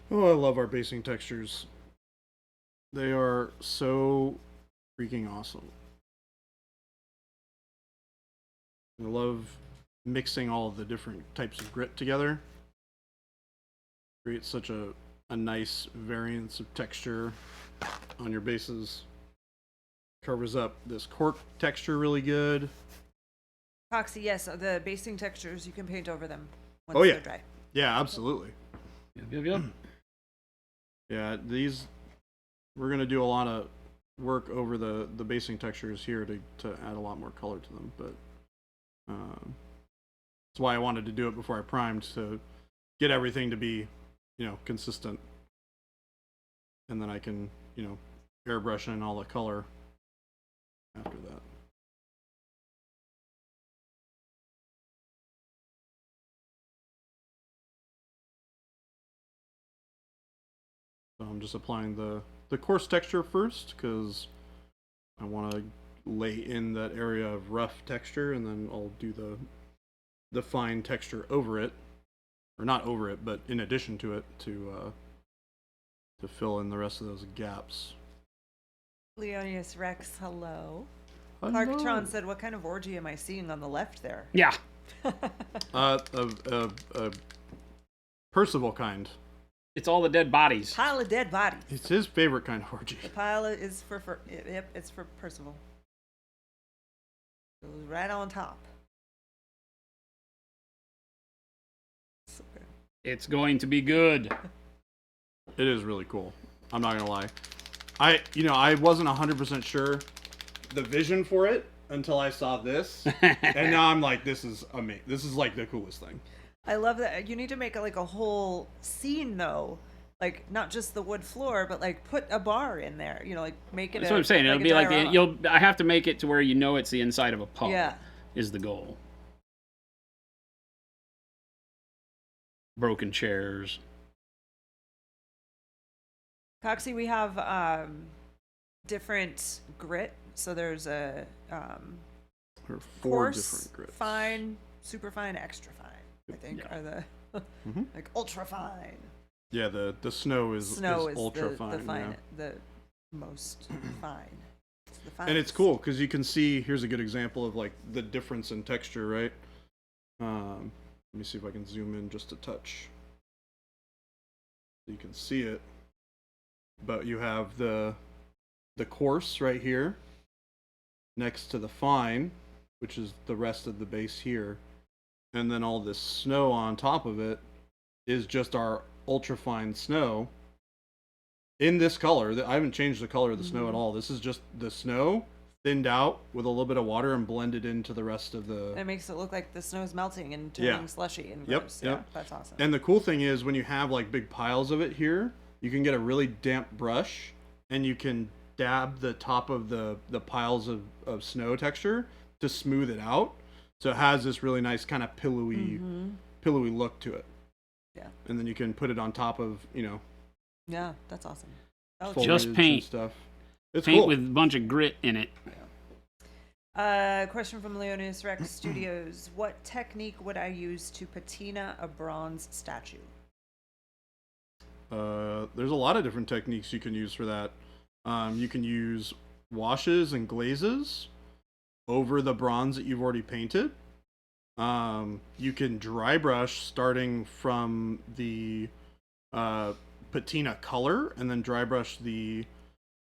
Oh, I love our basing textures. They are so freaking awesome. I love mixing all of the different types of grit together. Creates such a nice variance of texture on your bases. Covers up this cork texture really good. Foxy, yes, the basing textures, you can paint over them once Oh, yeah. they're dry. Yeah, absolutely. Yep. Yeah, these, we're going to do a lot of work over the basing textures here to add a lot more color to them, but that's why I wanted to do it before I primed, to get everything to be, consistent. And then I can, airbrush in all the color after that. So I'm just applying the coarse texture first, because I want to lay in that area of rough texture, and then I'll do the fine texture over it, or not over it, but in addition to it, to fill in the rest of those gaps. Leonius Rex, hello. Hello. Clarktron said, what kind of orgy am I seeing on the left there? Yeah. A Percival kind. It's all the dead bodies. Pile of dead bodies. It's his favorite kind of orgy. The pile is for yep, it's for Percival. It was right on top. So good. It's going to be good. It is really cool. I'm not gonna lie. I wasn't 100% sure the vision for it until I saw this, and now I'm like, this is amazing. This is like the coolest thing. I love that. You need to make like a whole scene though, like not just the wood floor, but like put a bar in there. You know, like make it. That's what I'm saying. It'll a be like diorama. I have to make it to where you know it's the inside of a pub. Yeah. Is the goal. Broken chairs. Coxie, we have different grit. So there's a There are 4 coarse, different grits. fine, super fine, extra fine. I think Yeah. are the Mhm. like ultra fine. Yeah, the snow is Snow is ultra the fine. fine, Yeah. the most fine. It's the And it's finest. cool because you can see. Here's a good example of like the difference in texture, right? Let me see if I can zoom in just a touch. You can see it, but you have the coarse right here next to the fine, which is the rest of the base here, and then all this snow on top of it is just our ultra fine snow in this color. I haven't changed the color of the snow at all. This is just the snow thinned out with a little bit of water and blended into the rest of the. And it makes it look like the snow's melting and Yeah. turning slushy and Yep, gross. yep. Yeah, that's awesome. And the cool thing is when you have like big piles of it here, you can get a really damp brush and you can dab the top of the piles of snow texture to smooth it out. So it has this really nice kind of pillowy look to it. Yeah. And then you can put it on top of, Yeah, that's awesome. That looks foliage Just and paint. stuff. It's Paint cool. with a bunch of grit in it. Question from Leonis Rex Studios. What technique would I use to patina a bronze statue? There's a lot of different techniques you can use for that. You can use washes and glazes over the bronze that you've already painted. You can dry brush starting from the patina color and then dry brush the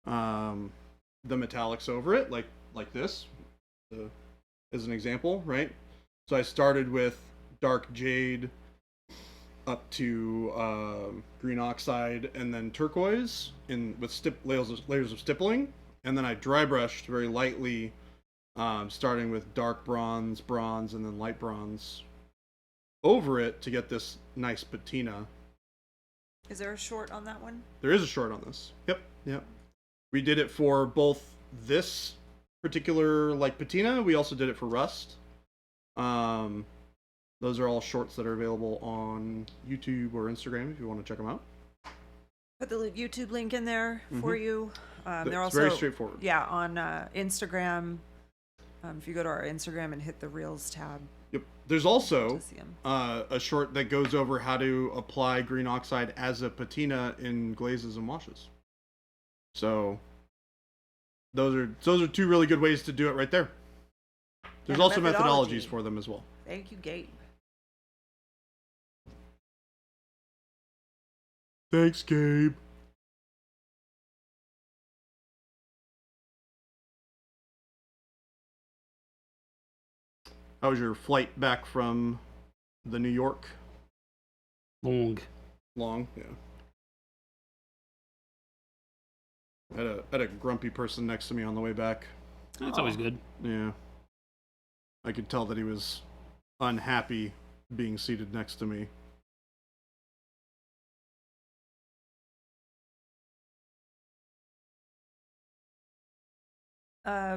metallics over it, like this, as an example, right? So I started with dark jade up to green oxide and then turquoise with layers of stippling, and then I dry brushed very lightly, starting with dark bronze, and then light bronze over it to get this nice patina. Is there a short on that one? There is a short on this. Yep. We did it for both this particular like patina. We also did it for rust. Those are all shorts that are available on YouTube or Instagram if you want to check them out. Put the YouTube link in there for you. They're It's also very straightforward. Yeah, on Instagram. If you go to our Instagram and hit the Reels tab, Yep. There's also to see 'em. a short that goes over how to apply green oxide as a patina in glazes and washes. So those are 2 really good ways to do it right there. There's And a also methodology. methodologies for them as well. Thank you, Gabe. Thanks, Gabe. How was your flight back from the New York? Long. Long, yeah. Had a grumpy person next to me on the way back. That's always good. Yeah. I could tell that he was unhappy being seated next to me.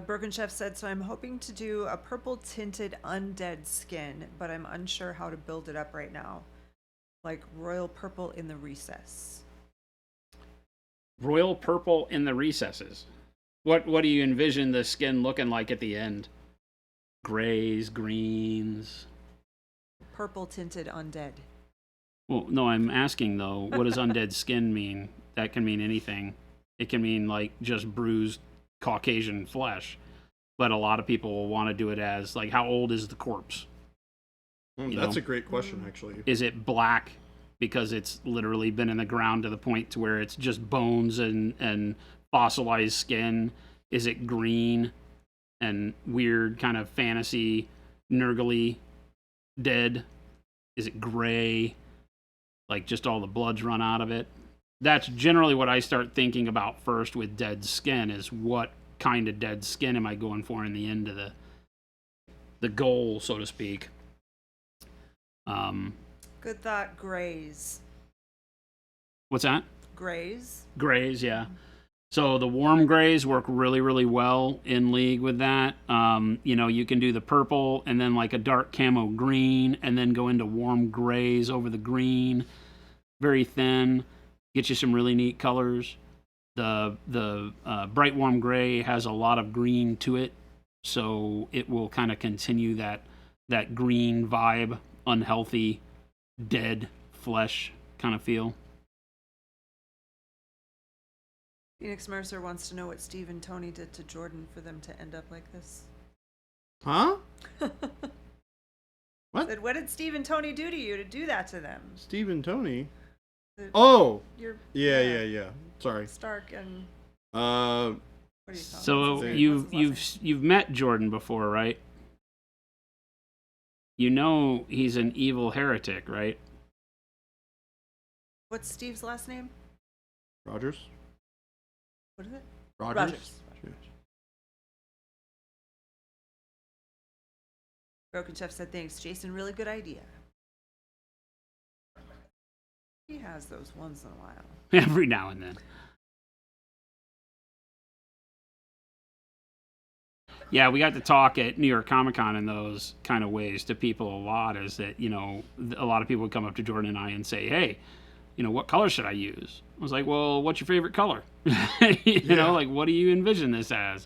Broken Chef said, so I'm hoping to do a purple tinted undead skin, but I'm unsure how to build it up right now. Like royal purple in the recess. Royal purple in the recesses. What do you envision the skin looking like at the end? Grays, greens. Purple tinted undead. Well, no, I'm asking though, what does undead skin mean? That can mean anything. It can mean like just bruised Caucasian flesh. But a lot of people will want to do it as like, how old is the corpse? That's a great question, actually. Is it black because it's literally been in the ground to the point to where it's just bones and fossilized skin? Is it green and weird kind of fantasy nurgly dead? Is it gray, like just all the blood's run out of it? That's generally what I start thinking about first with dead skin, is what kind of dead skin am I going for in the end of the goal, so to speak. Good thought. Grays. What's that? Grays. Grays, yeah. So the warm grays work really, really well in League with that. You can do the purple and then like a dark camo green and then go into warm grays over the green. Very thin. Get you some really neat colors. The bright warm gray has a lot of green to it, so it will kind of continue that green vibe, unhealthy, dead flesh kind of feel. Phoenix Mercer wants to know what Steve and Tony did to Jordan for them to end up like this. Huh? What? Said, what did Steve and Tony do to you to do that to them? Steve and Tony. The- Oh. You're Yeah. Sorry. Stark and Uh, what do you call So it? you've met Jordan before, right? You know he's an evil heretic, right? What's Steve's last name? Rogers. What is it? Rogers. Yeah. Broken Chef said, thanks, Jason. Really good idea. He has those once in a while. Every now and then. Yeah, we got to talk at New York Comic Con in those kind of ways to people a lot. Is that, a lot of people would come up to Jordan and I and say, hey, what color should I use? I was like, well, what's your favorite color? Like, what do you envision this as?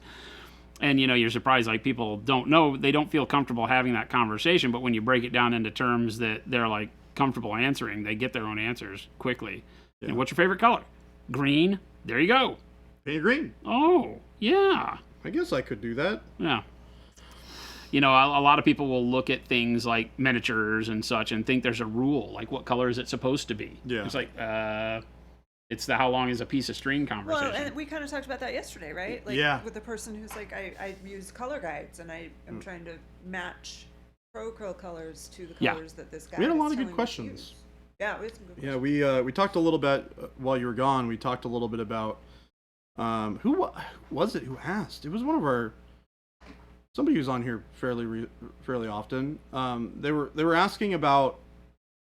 And, you're surprised, like, people don't know, they don't feel comfortable having that conversation, but when you break it down into terms that they're, like, comfortable answering, they get their own answers quickly. Yeah. And what's your favorite color? Green. There you go. Paint green. Oh, yeah. I guess I could do that. Yeah. A lot of people will look at things like miniatures and such and think there's a rule, like what color is it supposed to be? Yeah. It's like, it's the how long is a piece of string conversation. Well, and we kind of talked about that yesterday, right? Like, Yeah. with the person who's like, I use color guides and I am trying to match Acryl colors to the Yeah. colors that this guy We had a is lot of telling good me to questions. use. Yeah, we had some good Yeah, questions. we talked a little bit while you were gone. We talked a little bit about who was it who asked? It was one of somebody who's on here fairly often. They were asking about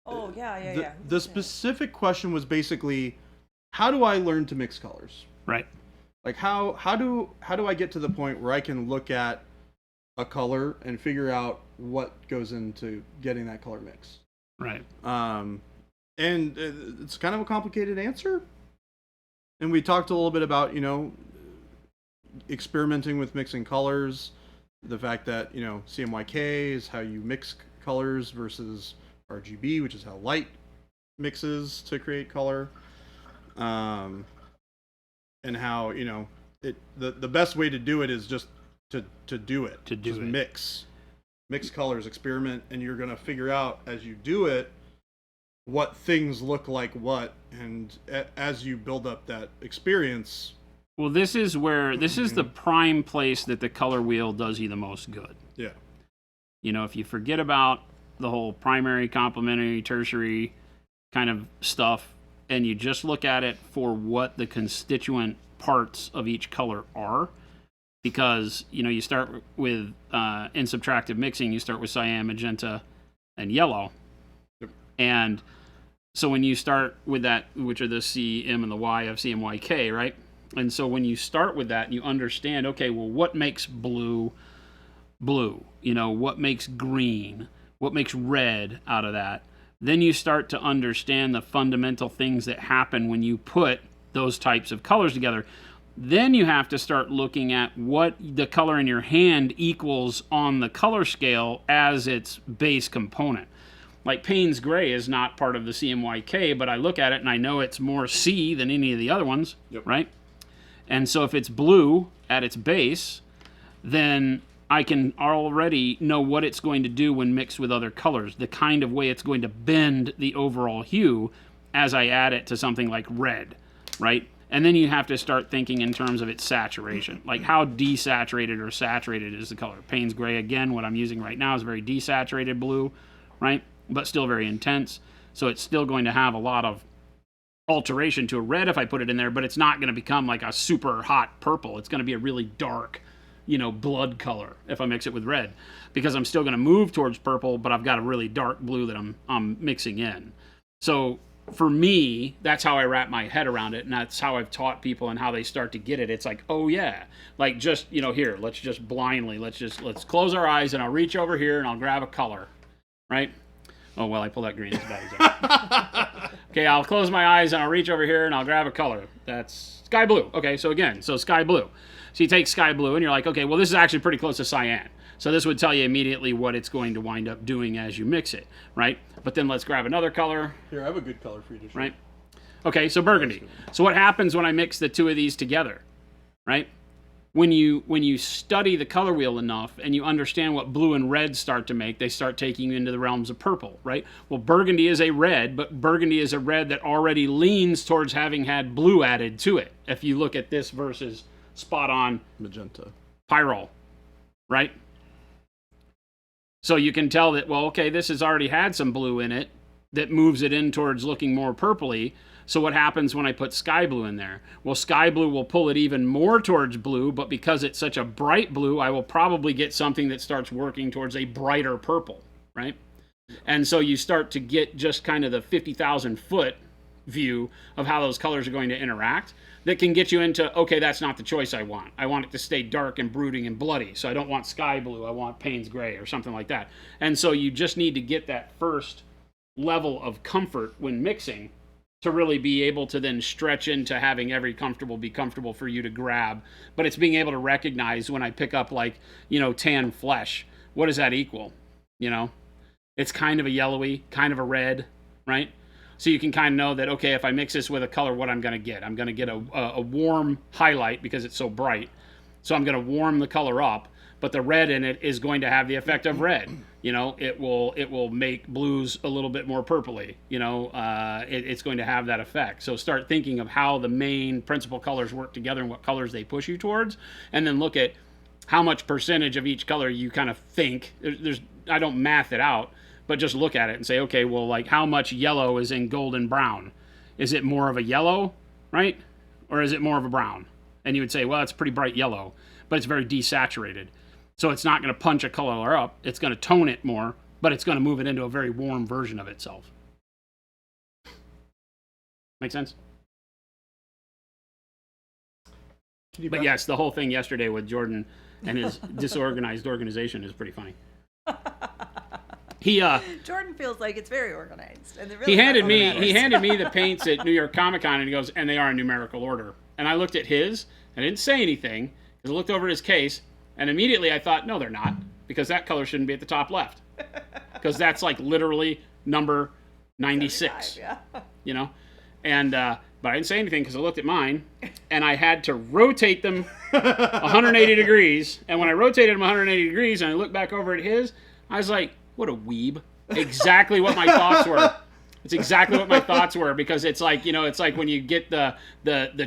Oh, yeah. the Who was that? specific question was basically, how do I learn to mix colors? Right. Like how do I get to the point where I can look at a color and figure out what goes into getting that color mix? Right. And it's kind of a complicated answer. And we talked a little bit about, experimenting with mixing colors, the fact that, CMYK is how you mix colors versus RGB, which is how light mixes to create color. And how, the best way to do it is just to do it. To do just it. Mix colors, experiment, and you're going to figure out as you do it what things look like what, and as you build up that experience. Well, this is the prime place that the color wheel does you the most good. Yeah. If you forget about the whole primary, complementary, tertiary kind of stuff, and you just look at it for what the constituent parts of each color are, because, you start with, in subtractive mixing, you start with cyan, magenta, and yellow. Yep. And so when you start with that, which are the C, M, and the Y of CMYK, right? And so when you start with that and you understand, okay, well, what makes blue? What makes green? What makes red out of that? Then you start to understand the fundamental things that happen when you put those types of colors together. Then you have to start looking at what the color in your hand equals on the color scale as its base component. Like Payne's Gray is not part of the CMYK, but I look at it and I know it's more C than any of the other ones, Yep. right? And so if it's blue at its base, then I can already know what it's going to do when mixed with other colors, the kind of way it's going to bend the overall hue as I add it to something like red, right? And then you have to start thinking in terms of its saturation, like how desaturated or saturated is the color. Payne's Gray, again, what I'm using right now is very desaturated blue, right? But still very intense. So it's still going to have a lot of alteration to a red if I put it in there, but it's not going to become like a super hot purple. It's going to be a really dark blood color if I mix it with red, because I'm still going to move towards purple, but I've got a really dark blue that I'm mixing in. So for me, that's how I wrap my head around it, and that's how I've taught people and how they start to get it. It's like, oh yeah, like just, here, let's just blindly, let's close our eyes and I'll reach over here and I'll grab a color, right? Oh, well, I pulled out green. It's a bad example. Okay, I'll close my eyes and I'll reach over here and I'll grab a color. That's sky blue. Okay, so again, sky blue. So you take sky blue and you're like, okay, well, this is actually pretty close to cyan. So this would tell you immediately what it's going to wind up doing as you mix it, right? But then let's grab another color. Here, I have a good color for you to show. Right? Okay, so burgundy. So what happens when I mix the two of these together, right? When you study the color wheel enough and you understand what blue and red start to make, they start taking you into the realms of purple, right? Well, burgundy is a red, but burgundy is a red that already leans towards having had blue added to it. If you look at this versus spot on magenta pyrrole, right? So you can tell that, well, okay, this has already had some blue in it that moves it in towards looking more purpley. So what happens when I put sky blue in there? Well, sky blue will pull it even more towards blue, but because it's such a bright blue, I will probably get something that starts working towards a brighter purple, right? And so you start to get just kind of the 50,000 foot view of how those colors are going to interact that can get you into, okay, that's not the choice I want. I want it to stay dark and brooding and bloody. So I don't want sky blue. I want Payne's gray or something like that. And so you just need to get that first level of comfort when mixing to really be able to then stretch into having every comfortable be comfortable for you to grab. But it's being able to recognize when I pick up like, tan flesh, what does that equal? It's kind of a yellowy, kind of a red, right? So you can kind of know that, okay, if I mix this with a color, what I'm going to get. I'm going to get a warm highlight because it's so bright. So I'm going to warm the color up, but the red in it is going to have the effect of red. It will make blues a little bit more purpley. It's going to have that effect. So start thinking of how the main principal colors work together and what colors they push you towards, and then look at how much percentage of each color you kind of think. I don't math it out, but just look at it and say, okay, well, like how much yellow is in golden brown? Is it more of a yellow, right? Or is it more of a brown? And you would say, well, it's pretty bright yellow, but it's very desaturated. So it's not going to punch a color up. It's going to tone it more, but it's going to move it into a very warm version of itself. Make sense? But yes, the whole thing yesterday with Jordan and his disorganized organization is pretty funny. Jordan feels like it's very organized, and he handed me the paints at New York Comic Con, and he goes, and they are in numerical order. And I looked at his, and I didn't say anything because I looked over his case, and immediately I thought, no, they're not, because that color shouldn't be at the top left, because that's like literally number 96. Yeah. And but I didn't say anything because I looked at mine, and I had to rotate them 180 degrees. And when I rotated them 180 degrees, and I looked back over at his, I was like, what a weeb. Exactly what my thoughts were. It's exactly what my thoughts were, because it's like, it's like when you get the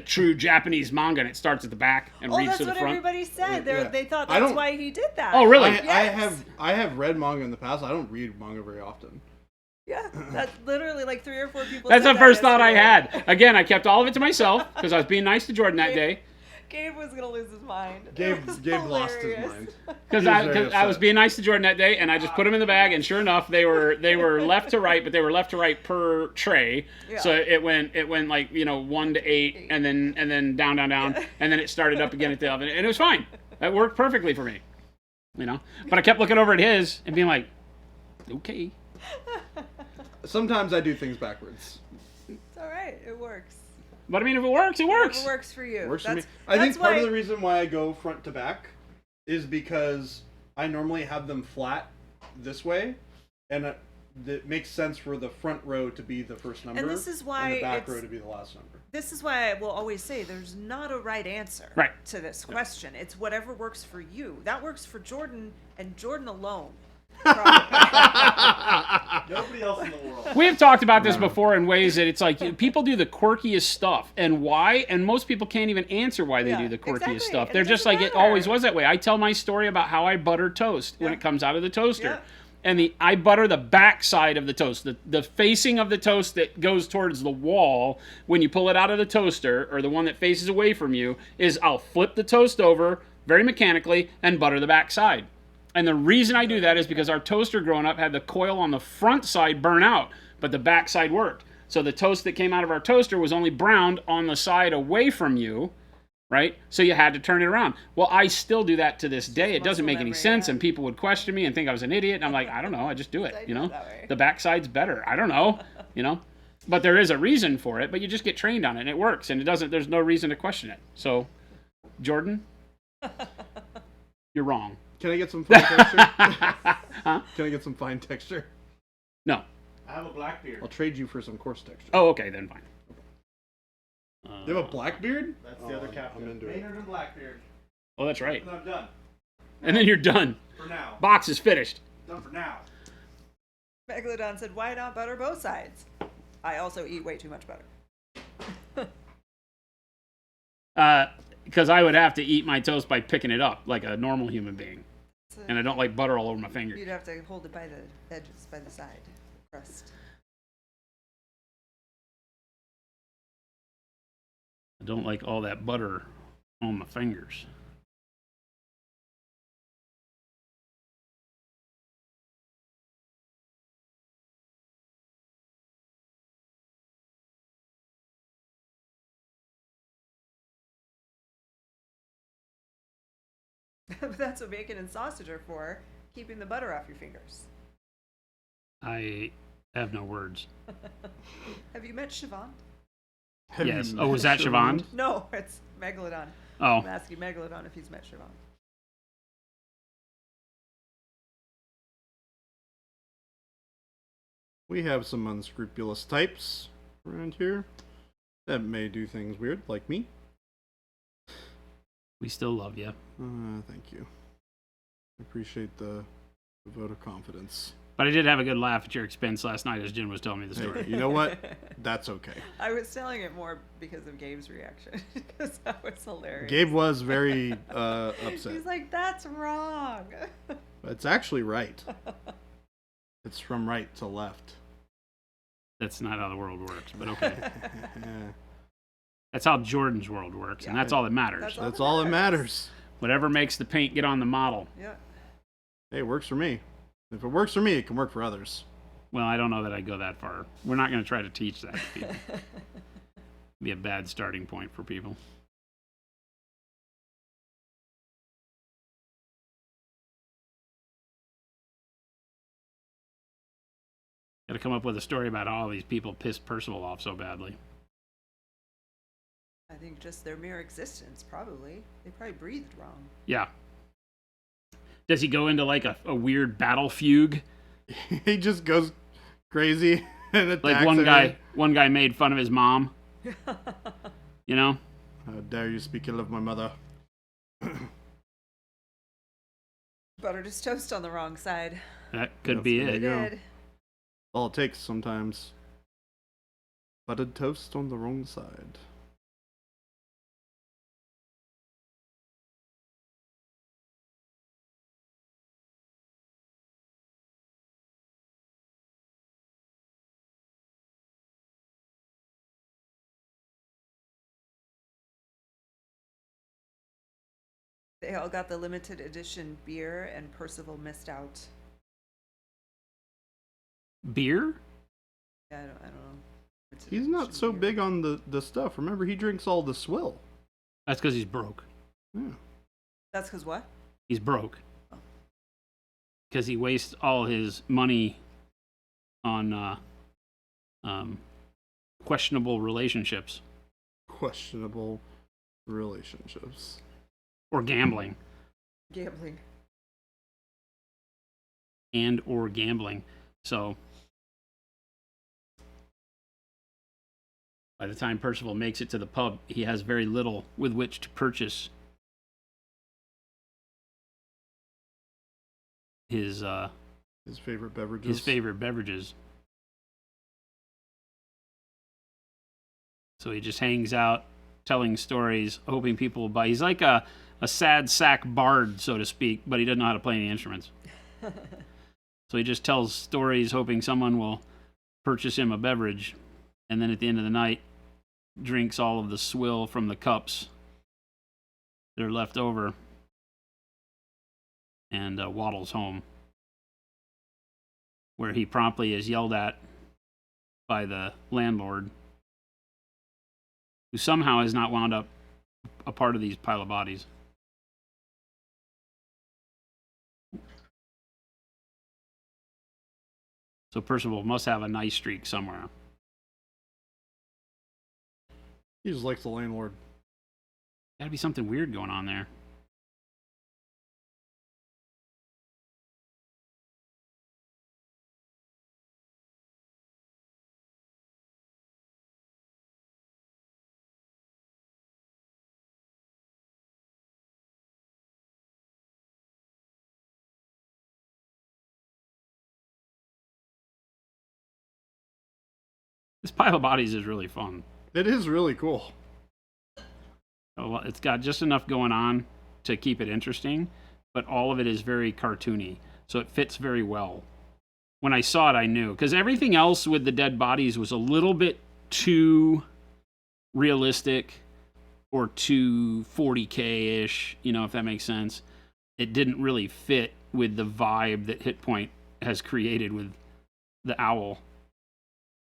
true Japanese manga and it starts at the back and reads to the front. That's what everybody said. Yeah. They thought that's why he did that. Oh, really? I have read manga in the past. I don't read manga very often. Yeah, that's literally like 3 or 4 people. That's the first thought I had. Again, I kept all of it to myself because I was being nice to Jordan that day. Gabe was gonna lose his mind. Gabe lost his mind. Because I was being nice to Jordan that day, and I just put them in the bag, and sure enough, they were left to right, but they were left to right per tray. Yeah. So it went like 1 to 8, and then down, yeah. And then it started up again at the oven, and it was fine. That worked perfectly for me. But I kept looking over at his and being like, okay. Sometimes I do things backwards. It's all right. It works. But I mean, if it works, it works. If it works for you. It works for me. I think part of the reason why I go front to back is because I normally have them flat this way, and it makes sense for the front row to be the first number, and this is why the back row to be the last number. This is why I will always say there's not a right answer to this question. It's whatever works for you. That works for Jordan and Jordan alone. Nobody else in the world. We have talked about this before in ways that it's like people do the quirkiest stuff, and why, and most people can't even answer why they do the quirkiest stuff. They're just like, it always was that way. I tell my story about how I butter toast when it comes out of the toaster. Yeah. And I butter the back side of the toast, the facing of the toast that goes towards the wall when you pull it out of the toaster, or the one that faces away from you, is I'll flip the toast over, very mechanically, and butter the back side. And the reason I do that is because our toaster growing up had the coil on the front side burn out, but the back side worked. So the toast that came out of our toaster was only browned on the side away from you, right? So you had to turn it around. Well, I still do that to this day. It doesn't make any sense, and people would question me and think I was an idiot. And I'm like, I don't know, I just do it, you know? The back side's better. I don't know, you know? But there is a reason for it, but you just get trained on it, and it works, and there's no reason to question it. So, Jordan, you're wrong. Can I get some fine texture? Huh? Can I get some fine texture? No. I have a black beard. I'll trade you for some coarse texture. Oh, okay, then fine. You have a black beard? That's the other captain. I'm into it. Maynard and Blackbeard. Oh, that's right. And I'm done. And then you're done. For now. Box is finished. Done for now. Megalodon said, why not butter both sides? I also eat way too much butter. Because I would have to eat my toast by picking it up like a normal human being. And I don't like butter all over my fingers. You'd have to hold it by the edges, by the side, the crust. I don't like all that butter on my fingers. But that's what bacon and sausage are for, keeping the butter off your fingers. I have no words. Have you met Siobhan? Yes. Oh, was that Siobhan? No, it's Megalodon. Oh. I'm asking Megalodon if he's met Siobhan. We have some unscrupulous types around here that may do things weird, like me. We still love you. Thank you. I appreciate the vote of confidence. But I did have a good laugh at your expense last night as Jen was telling me the story. Hey, you know what? That's okay. I was telling it more because of Gabe's reaction, because that was hilarious. Gabe was very upset. He's like, that's wrong. It's actually right. It's from right to left. That's not how the world works, but okay. Yeah. That's how Jordan's world works, and that's all that matters. That's all that matters. Whatever makes the paint get on the model. Yeah. Hey, it works for me. If it works for me, it can work for others. Well, I don't know that I'd go that far. We're not going to try to teach that to people. Be a bad starting point for people. Got to come up with a story about how all these people pissed Percival off so badly. I think just their mere existence, probably. They probably breathed wrong. Yeah. Does he go into like a weird battle fugue? He just goes crazy and attacks Like one guy made fun of his mom. You know? How dare you speak ill of my mother? Buttered his toast on the wrong side. That could be There it. you go. Did. All it takes sometimes. Buttered toast on the wrong side. They all got the limited edition beer, and Percival missed out. Beer? Yeah, I don't know. Limited He's not edition so beer. big on the stuff. Remember, he drinks all the swill. That's because he's broke. Yeah. That's because what? He's broke. Because he wastes all his money on questionable relationships. Questionable relationships. Or gambling. Gambling. And or gambling. So by the time Percival makes it to the pub, he has very little with which to purchase his favorite beverages. his favorite beverages. So he just hangs out telling stories, hoping people will buy. He's like a sad sack bard, so to speak, but he doesn't know how to play any instruments. So he just tells stories, hoping someone will purchase him a beverage, and then at the end of the night, drinks all of the swill from the cups that are left over and waddles home, where he promptly is yelled at by the landlord, who somehow has not wound up a part of these pile of bodies. So Percival must have a nice streak somewhere. He just likes the landlord. Gotta be something weird going on there. This pile of bodies is really fun. It is really cool. It's got just enough going on to keep it interesting, but all of it is very cartoony, so it fits very well. When I saw it, I knew, because everything else with the dead bodies was a little bit too realistic or too 40K-ish, you know, if that makes sense. It didn't really fit with the vibe that Hit Point has created with the owl.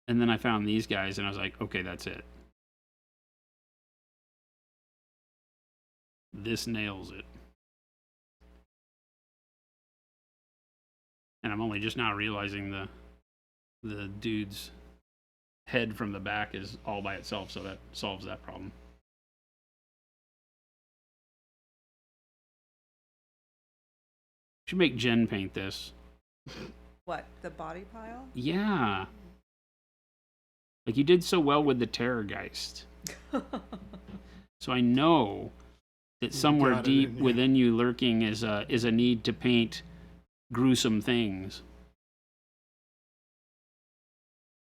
And then I found these guys, and I was like, okay, that's it. This nails it. And I'm only just now realizing the dude's head from the back is all by itself, so that solves that problem. Should make Jen paint this. What, the body pile? Yeah. Like you did so well with the Terrorgeist. So I know that somewhere got it deep in you. within you lurking is a need to paint gruesome things.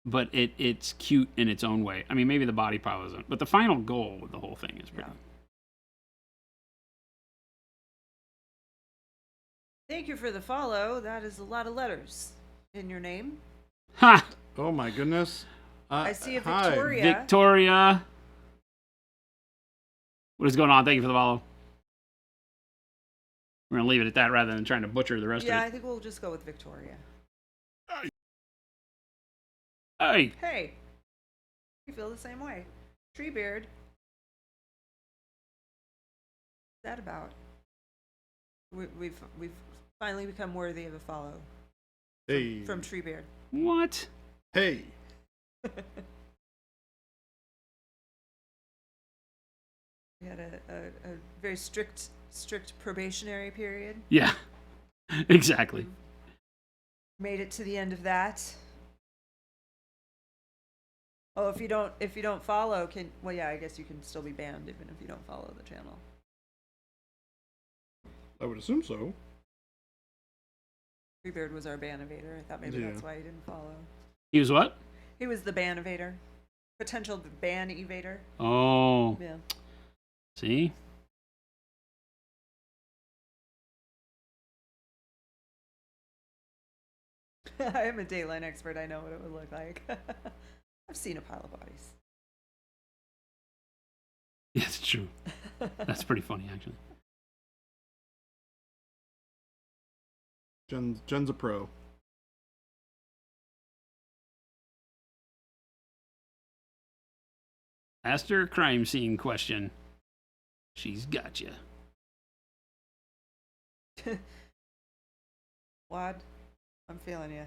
But it's cute in its own way. I mean, maybe the body pile isn't, but the final goal with the whole thing is pretty. Yeah. Thank you for the follow. That is a lot of letters in your name. Ha! Oh my goodness. I see a hi. Victoria. Victoria. What is going on? Thank you for the follow. We're going to leave it at that rather than trying to butcher the rest Yeah, of I it. think we'll just go with Victoria. Hey! Hey, you feel the same way. Treebeard. What's that about? We've finally become worthy of a follow Hey. from Treebeard. What? Hey. We had a very strict probationary period. Yeah. Exactly. Made it to the end of that. Oh, if you don't follow, well, yeah, I guess you can still be banned even if you don't follow the channel. I would assume so. Treebeard was our ban evader. I thought maybe Yeah. that's why he didn't follow. He was what? He was the ban evader. Potential ban evader. Oh. Yeah. See? I am a Dayline expert. I know what it would look like. I've seen a pile of bodies. Yeah, it's true. That's pretty funny, actually. Jen's a pro. Asked her a crime scene question. She's got you. Wad, I'm feeling you.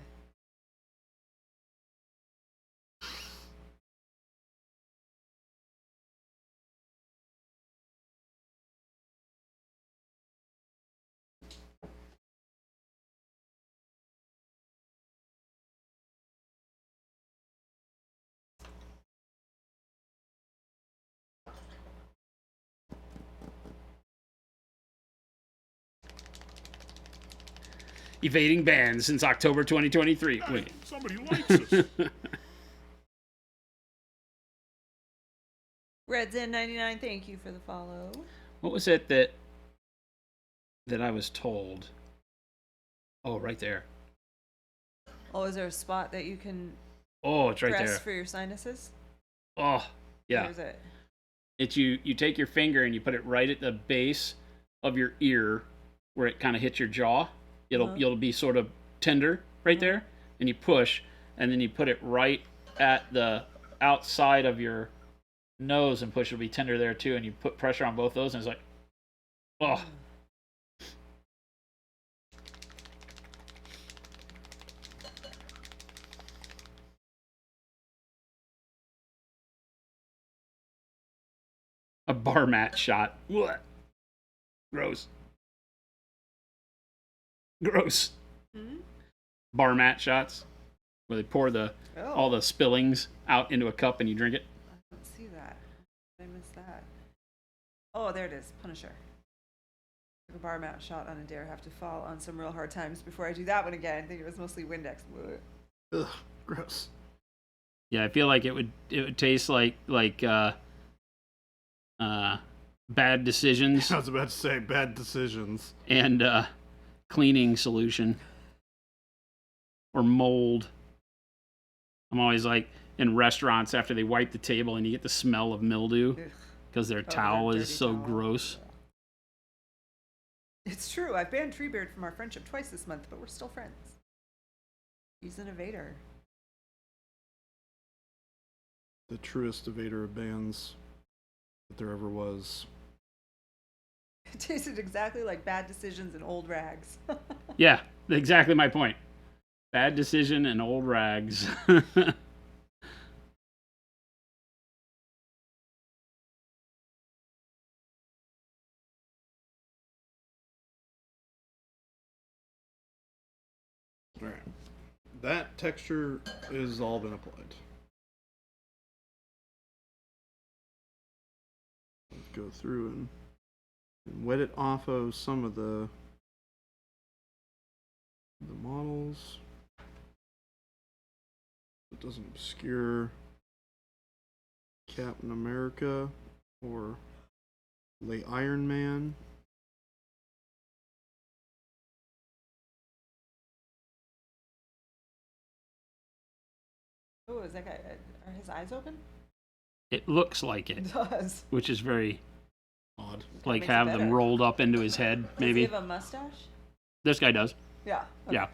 Evading bans since October 2023. Hey, Wait. somebody likes us. Redzen99, thank you for the follow. What was it that I was told? Oh, right there. Oh, is there a spot that you can Oh, it's right press there. for your sinuses? Oh, yeah. Where is it? It's you take your finger and you put it right at the base of your ear where it kind of hits your jaw. It'll be sort of tender right there, and you push, and then you put it right at the outside of your nose and push. It'll be tender there too, and you put pressure on both those, and it's like, oh. A bar mat shot. What? Gross. Gross. Bar mat shots, where they pour all the spillings out into a cup and you drink it. I don't see that. I missed that. Oh, there it is. Punisher. Took a bar mat shot on a dare. Have to fall on some real hard times before I do that one again. I think it was mostly Windex. Ugh, gross. Yeah, I feel like it would taste like bad decisions I was about to say bad decisions. and cleaning solution or mold. I'm always like in restaurants after they wipe the table and you get the smell of mildew because their towel is dirty so towel. gross. It's true. I've banned Treebeard from our friendship twice this month, but we're still friends. He's an evader. The truest evader of bans that there ever was. It tasted exactly like bad decisions and old rags. Yeah, exactly my point. Bad decision and old rags. Alright. That texture is all been applied. Let's go through and wet it off of some of the models. It doesn't obscure Captain America or late Iron Man. Oh, is that guy? Are his eyes open? It looks like it, It does. which is very Odd. like makes it have them better. rolled up into his head, Does he maybe. have a mustache? This guy does. Yeah. Okay. Yeah.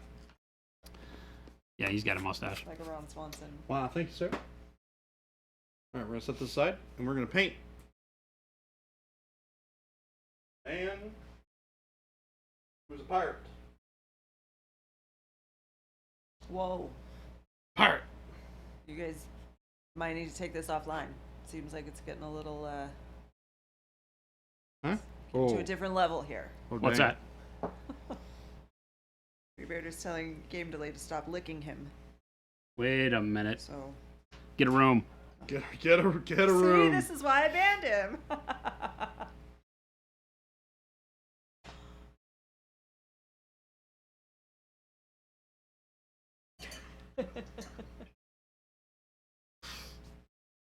Yeah, he's got a mustache. Like a Ron Swanson. Wow, thank you, sir. Alright, we're gonna set this aside and we're gonna paint. And who's a pirate? Whoa. Pirate! You guys might need to take this offline. Seems like it's getting a little Huh? to a different level here. Oh, What's dang. that? Freebearder's telling Game Delay to stop licking him. Wait a minute. So Get a room. Get a see, room. this is why I banned him.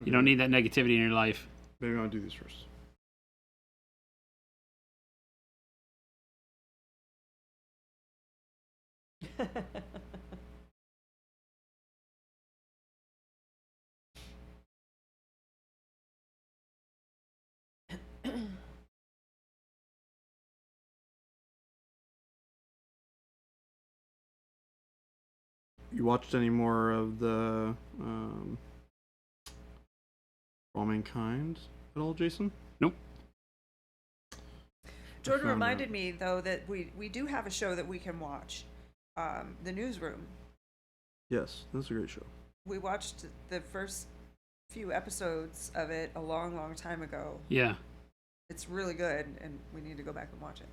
You don't need that negativity in your life. Maybe I'll do these first. You watched any more of the All Mankind at all, Jason? Nope. Jordan found reminded me though that we do have a show that we can watch. The Newsroom. Yes, that's a great show. We watched the first few episodes of it a long, long time ago. Yeah. It's really good, and we need to go back and watch it.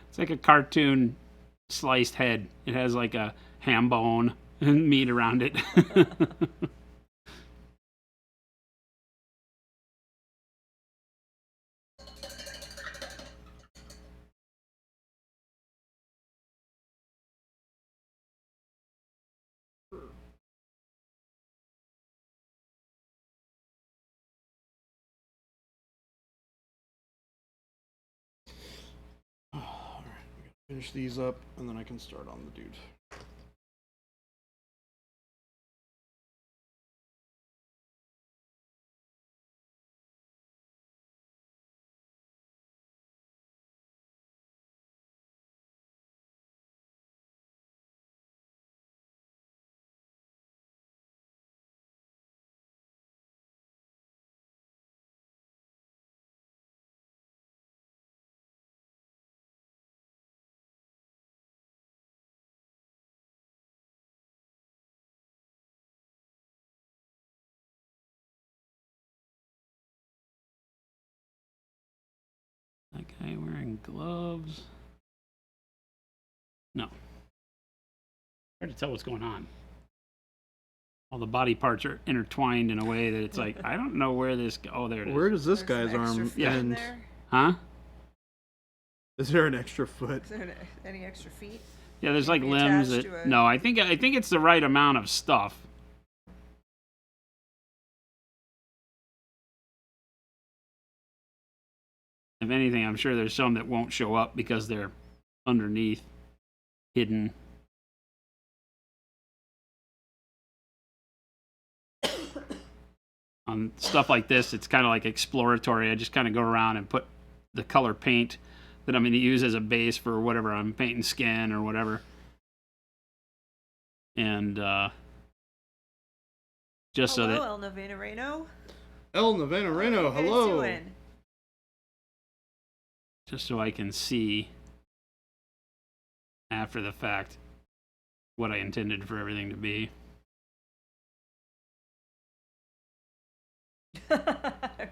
It's like a cartoon sliced head. It has like a ham bone and meat around it. Alright, we gotta finish these up, and then I can start on the dude. That guy wearing gloves. No. Hard to tell what's going on. All the body parts are intertwined in a way that it's like, I don't know where this... Oh, there it is. Where does this There's guy's some extra arm feet in end? there. Huh? Is there an extra foot? Is there any extra feet? Yeah, there's like Maybe limbs attached that... to a- No, I think it's the right amount of stuff. If anything, I'm sure there's some that won't show up because they're underneath, hidden. On stuff like this, it's kind of like exploratory. I just kind of go around and put the color paint that I'm going to use as a base for whatever I'm painting, skin or whatever. And just so that... Hello, El Novena Reno. El Novena Reno, How you guys hello. doing? Just so I can see after the fact what I intended for everything to be. I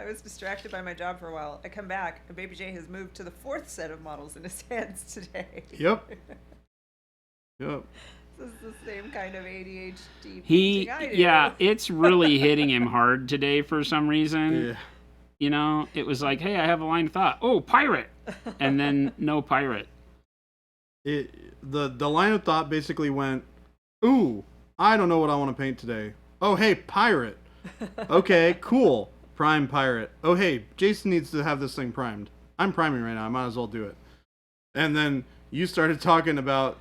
was distracted by my job for a while. I come back, and Baby J has moved to the 4th set of models in his hands today. Yep. Yep. This is the same kind of ADHD He, painting I do. yeah, it's really hitting him hard today for some reason. Yeah. You know, it was like, hey, I have a line of thought. Oh, pirate. And then no pirate. The line of thought basically went, ooh, I don't know what I want to paint today. Oh, hey, pirate. Okay, cool. Prime pirate. Oh, hey, Jason needs to have this thing primed. I'm priming right now. I might as well do it. And then you started talking about,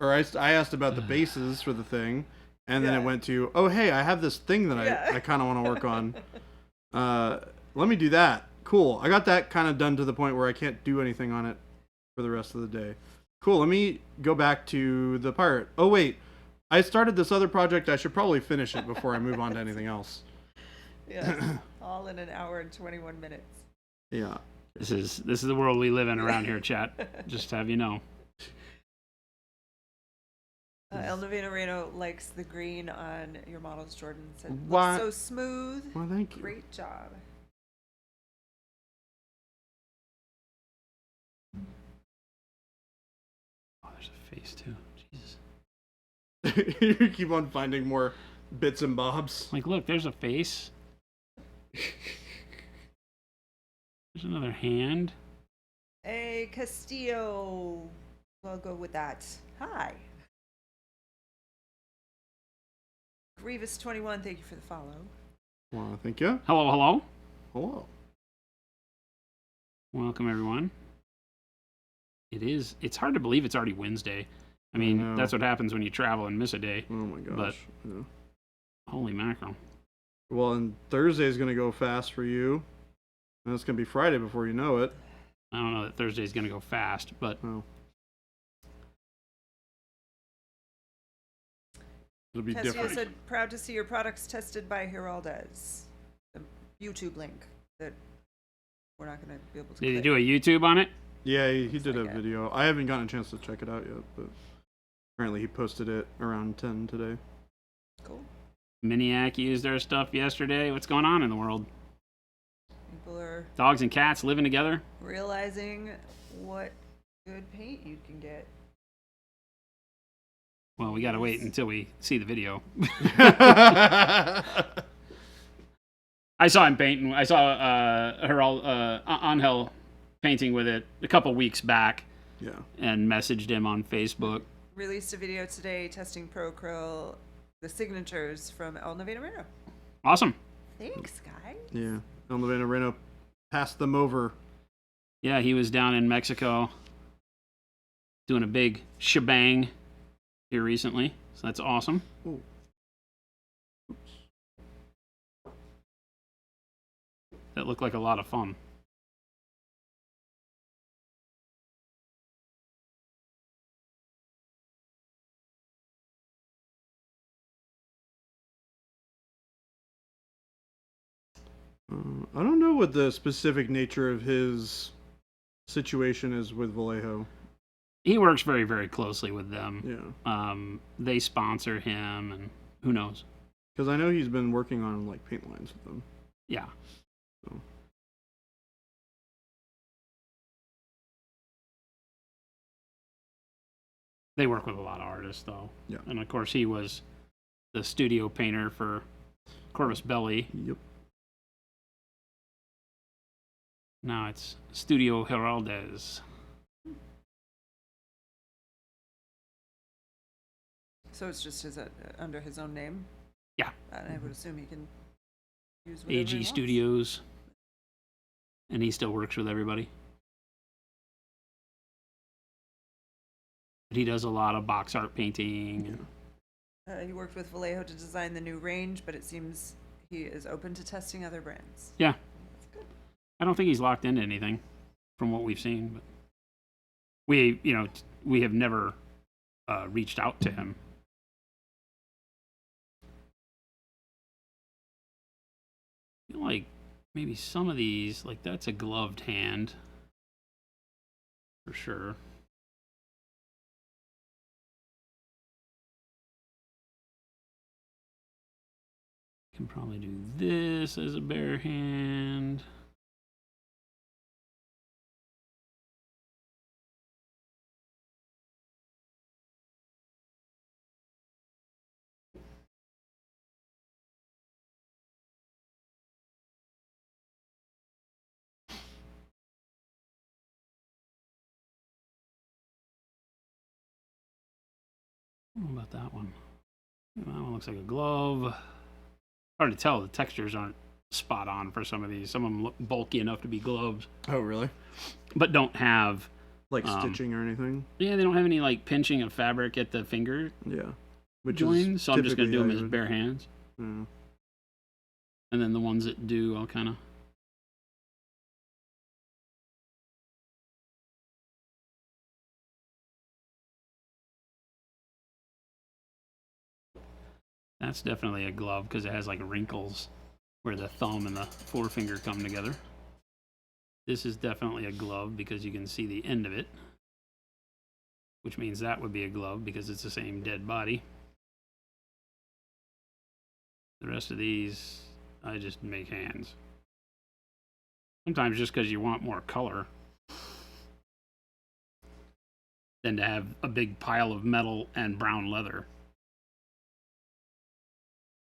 or I asked about the bases for the thing, and then Yeah. it went to, oh, hey, I have this thing that Yeah. I kind of want to work on. Let me do that. Cool. I got that kind of done to the point where I can't do anything on it for the rest of the day. Cool. Let me go back to the pirate. Oh, wait. I started this other project. I should probably finish it before I move on to anything else. Yeah, all in an hour and 21 minutes. Yeah. This is the world we live in around here, chat. Just to have you know. El Novena Reno likes the green on your models, Jordan. Said, looks Why- so smooth. Well, thank you. Great job. Oh, there's a face too. Jesus. You keep on finding more bits and bobs. Like, look, there's a face. There's another hand. Hey, Castillo. We'll go with that. Hi. Grievous21, thank you for the follow. Well, thank you. Hello, hello. Hello. Welcome, everyone. It's hard to believe it's already Wednesday. I mean, know. that's what happens when you travel and miss a day. Oh my gosh. Yeah. Holy mackerel. Well, and Thursday's going to go fast for you. And it's going to be Friday before you know it. I don't know that Thursday's going to go fast, but Oh. It'll be Castillo different. said, proud to see your products tested by Geraldez. The YouTube link that we're not going to be able to did he click. do a YouTube on it? Yeah, he did a like it. video. I haven't gotten a chance to check it out yet, but apparently he posted it around 10 today. Cool. Miniac used their stuff yesterday. What's going on in the world? People are Dogs and cats living together? realizing what good paint you can get. Well, we gotta wait until we see the video. I saw him painting. I saw Angel painting with it a couple weeks back. Yeah. And messaged him on Facebook. Released a video today testing Pro Acryl, the signatures from El Navarino. Awesome. Thanks, guys. Yeah. El Navarino passed them over. Yeah, he was down in Mexico doing a big shebang here recently. So that's awesome. Ooh. That looked like a lot of fun. I don't know what the specific nature of his situation is with Vallejo. He works very, very closely with them. Yeah. They sponsor him, and who knows? Because I know he's been working on like paint lines with them. Yeah. So. They work with a lot of artists, though. Yeah. And of course, he was the studio painter for Corvus Belli. Yep. Now it's Studio Heraldez. So it's just under his own name? Yeah. And I would assume he can use whatever he AG wants. Studios. And he still works with everybody. But he does a lot of box art painting. Yeah. He worked with Vallejo to design the new range, but it seems he is open to testing other brands. Yeah. That's good. I don't think he's locked into anything from what we've seen, but we have never reached out to him. I feel like maybe some of these, like that's a gloved hand for sure. Can probably do this as a bare hand. What about that one? That one looks like a glove. Hard to tell. The textures aren't spot on for some of these. Some of them look bulky enough to be gloves, Oh, really? but don't have Like stitching or anything? Yeah, they don't have any like pinching of fabric at the finger Yeah. Which joins. So I'm just gonna typically do them how as you would- bare hands, Yeah. and then the ones that do, I'll kind of. That's definitely a glove because it has like wrinkles where the thumb and the forefinger come together. This is definitely a glove because you can see the end of it, which means that would be a glove because it's the same dead body. The rest of these, I just make hands. Sometimes just because you want more color than to have a big pile of metal and brown leather.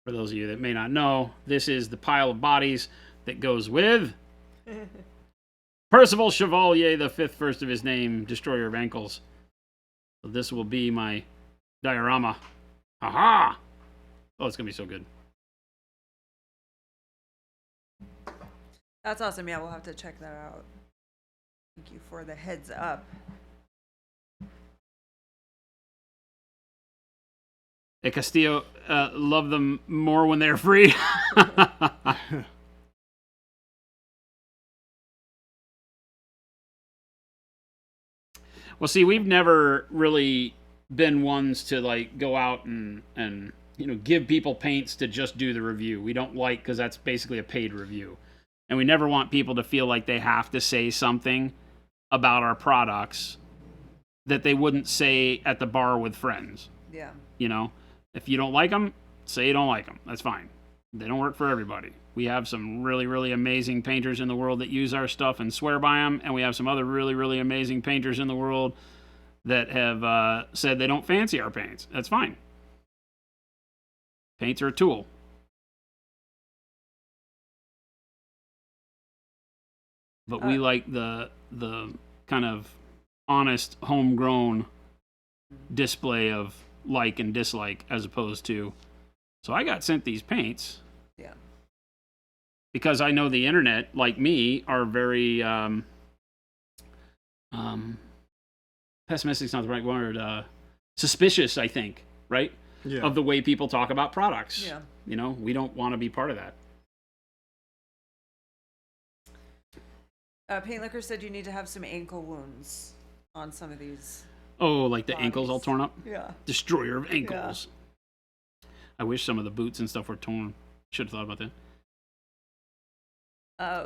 For those of you that may not know, this is the pile of bodies that goes with Percival Chevalier, the fifth first of his name, Destroyer of Ankles. So this will be my diorama. Aha! Oh, it's going to be so good. That's awesome. Yeah, we'll have to check that out. Thank you for the heads up. Hey, Castillo, love them more when they're free. Well, see, we've never really been ones to like go out and give people paints to just do the review. We don't like, because that's basically a paid review. And we never want people to feel like they have to say something about our products that they wouldn't say at the bar with friends. Yeah. You know, if you don't like them, say you don't like them. That's fine. They don't work for everybody. We have some really, really amazing painters in the world that use our stuff and swear by them, and we have some other really, really amazing painters in the world that have said they don't fancy our paints. That's fine. Paints are a tool. But we like the kind of honest, homegrown display of like and dislike as opposed to. So I got sent these paints. Yeah. Because I know the internet, like me, are very pessimistic's not the right word. Suspicious, I think, right? Yeah. Of the way people talk about products. Yeah. You know, we don't want to be part of that. Paint Liquor said you need to have some ankle wounds on some of these. Oh, like the ankles all Bodies. torn up? Yeah. Destroyer of ankles. I wish some of the boots and stuff were torn. Should have thought about that.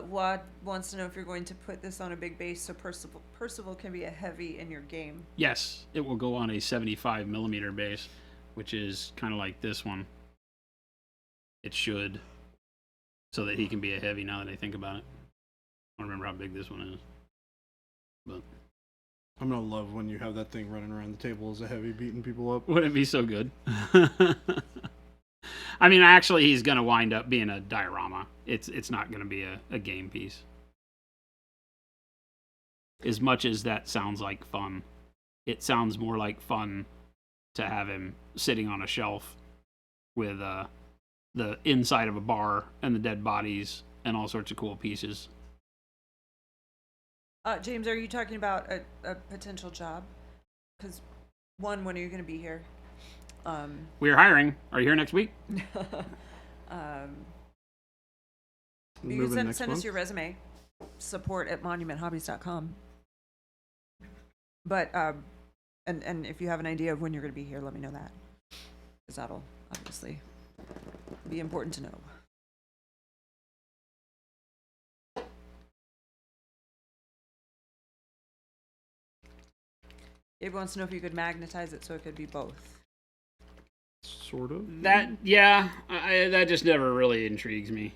Wad wants to know if you're going to put this on a big base so Percival can be a heavy in your game. Yes, it will go on a 75 millimeter base, which is kind of like this one. It should, so that he can be a heavy now that I think about it. I don't remember how big this one is. But I'm gonna love when you have that thing running around the table as a heavy beating people up. wouldn't it be so good? I mean, actually, he's going to wind up being a diorama. It's not going to be a game piece. As much as that sounds like fun, it sounds more like fun to have him sitting on a shelf with the inside of a bar and the dead bodies and all sorts of cool pieces. James, are you talking about a potential job? Because when are you going to be here? We're hiring. Are you here next week? You Moving can next send us month? your resume, support@monumenthobbies.com. But, and if you have an idea of when you're going to be here, let me know that. Because that'll obviously be important to know. Gabe wants to know if you could magnetize it so it could be both. Sort of. That that just never really intrigues me.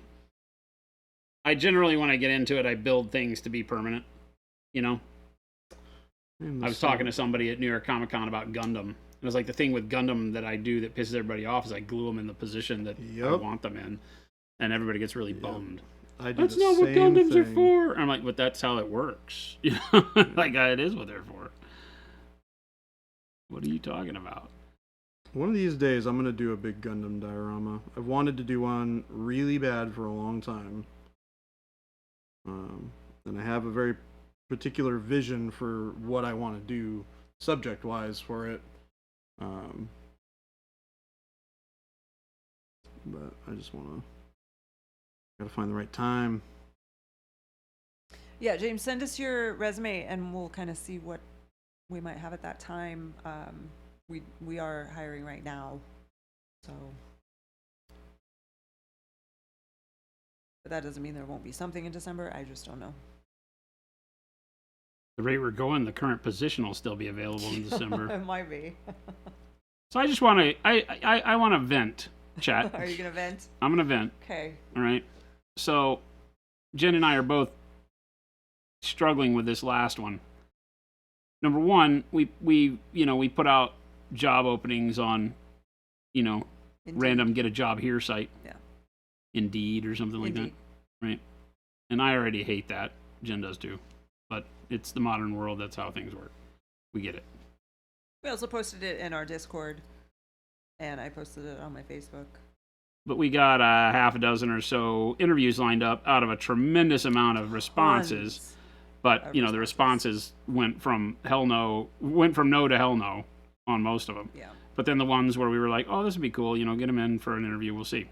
I generally, when I get into it, I build things to be permanent. You know, I was talking to somebody at New York Comic Con about Gundam. It was like the thing with Gundam that I do that pisses everybody off is I glue them in the position that I Yep. want them in, and everybody gets really bummed. I do That's the not what same Gundams are thing. for. I'm like, but that's how it works. You know, like it is what they're for. What are you talking about? One of these days, I'm gonna do a big Gundam diorama. I've wanted to do one really bad for a long time, and I have a very particular vision for what I want to do subject-wise for it. But I just gotta find the right time. Yeah, James, send us your resume and we'll kind of see what we might have at that time. We are hiring right now, so. But that doesn't mean there won't be something in December. I just don't know. The rate we're going, the current position will still be available in December. It might be. So I just want to, I want to vent, chat. Are you gonna vent? I'm going to vent, Okay. all right? So Jen and I are both struggling with this last one. Number one, we put out job openings on, Indeed. random get a job here site. Yeah. Indeed or something like Indeed. that. Right. And I already hate that. Jen does too. But it's the modern world. That's how things work. We get it. We also posted it in our Discord, and I posted it on my Facebook. But we got a half a dozen or so interviews lined up out of a tremendous amount of responses. Tons. But, of the responses went from no to hell no on most of them. Yeah. But then the ones where we were like, oh, this would be cool, get them in for an interview, we'll see.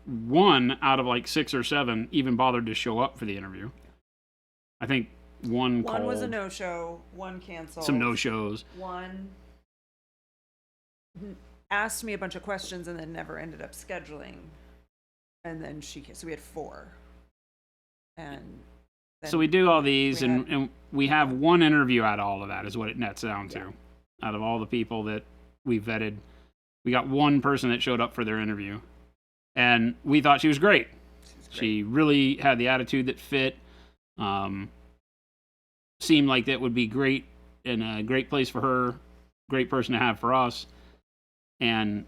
One out of like 6 or 7 even bothered to show up for the interview. I think one One was a called, no-show. One canceled. some no-shows. One asked me a bunch of questions and then never ended up scheduling. And then so we had 4. And then So we do all these, we had- and we have one interview out of all of that is what it nets down to. Yeah. Out of all the people that we vetted, we got one person that showed up for their interview. And we thought she was great. She's great. She really had the attitude that fit. Seemed like that would be great and a great place for her, great person to have for us. And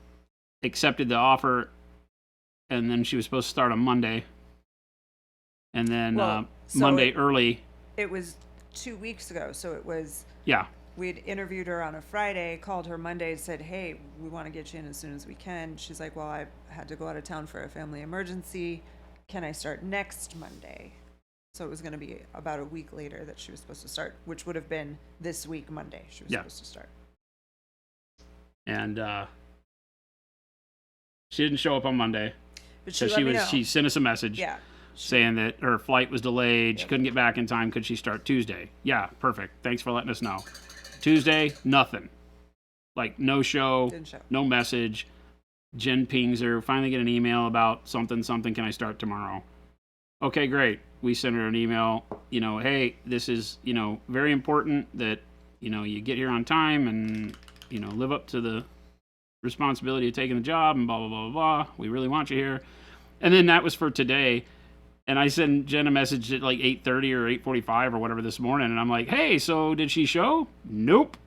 accepted the offer. And then she was supposed to start on Monday. And then Well, so Monday early. It was 2 weeks ago, so it was. Yeah. We'd interviewed her on a Friday, called her Monday, and said, hey, we want to get you in as soon as we can. She's like, well, I had to go out of town for a family emergency. Can I start next Monday? So it was going to be about a week later that she was supposed to start, which would have been this week, Monday. She was supposed to start. And she didn't show up on Monday. But So let me know. she sent us a message. Yeah. Saying that her flight was delayed. She Yep. couldn't get back in time. Could she start Tuesday? Yeah, perfect. Thanks for letting us know. Tuesday, nothing. Like, no show, Didn't show. no message. Jen pings her. Finally get an email about something. Can I start tomorrow? Okay, great. We send her an email. Hey, this is, very important that, you get here on time and, live up to the responsibility of taking the job and blah, blah, blah, blah, blah. We really want you here. And then that was for today. And I sent Jen a message at like 8:30 or 8:45 or whatever this morning. And I'm like, hey, so did she show? Nope.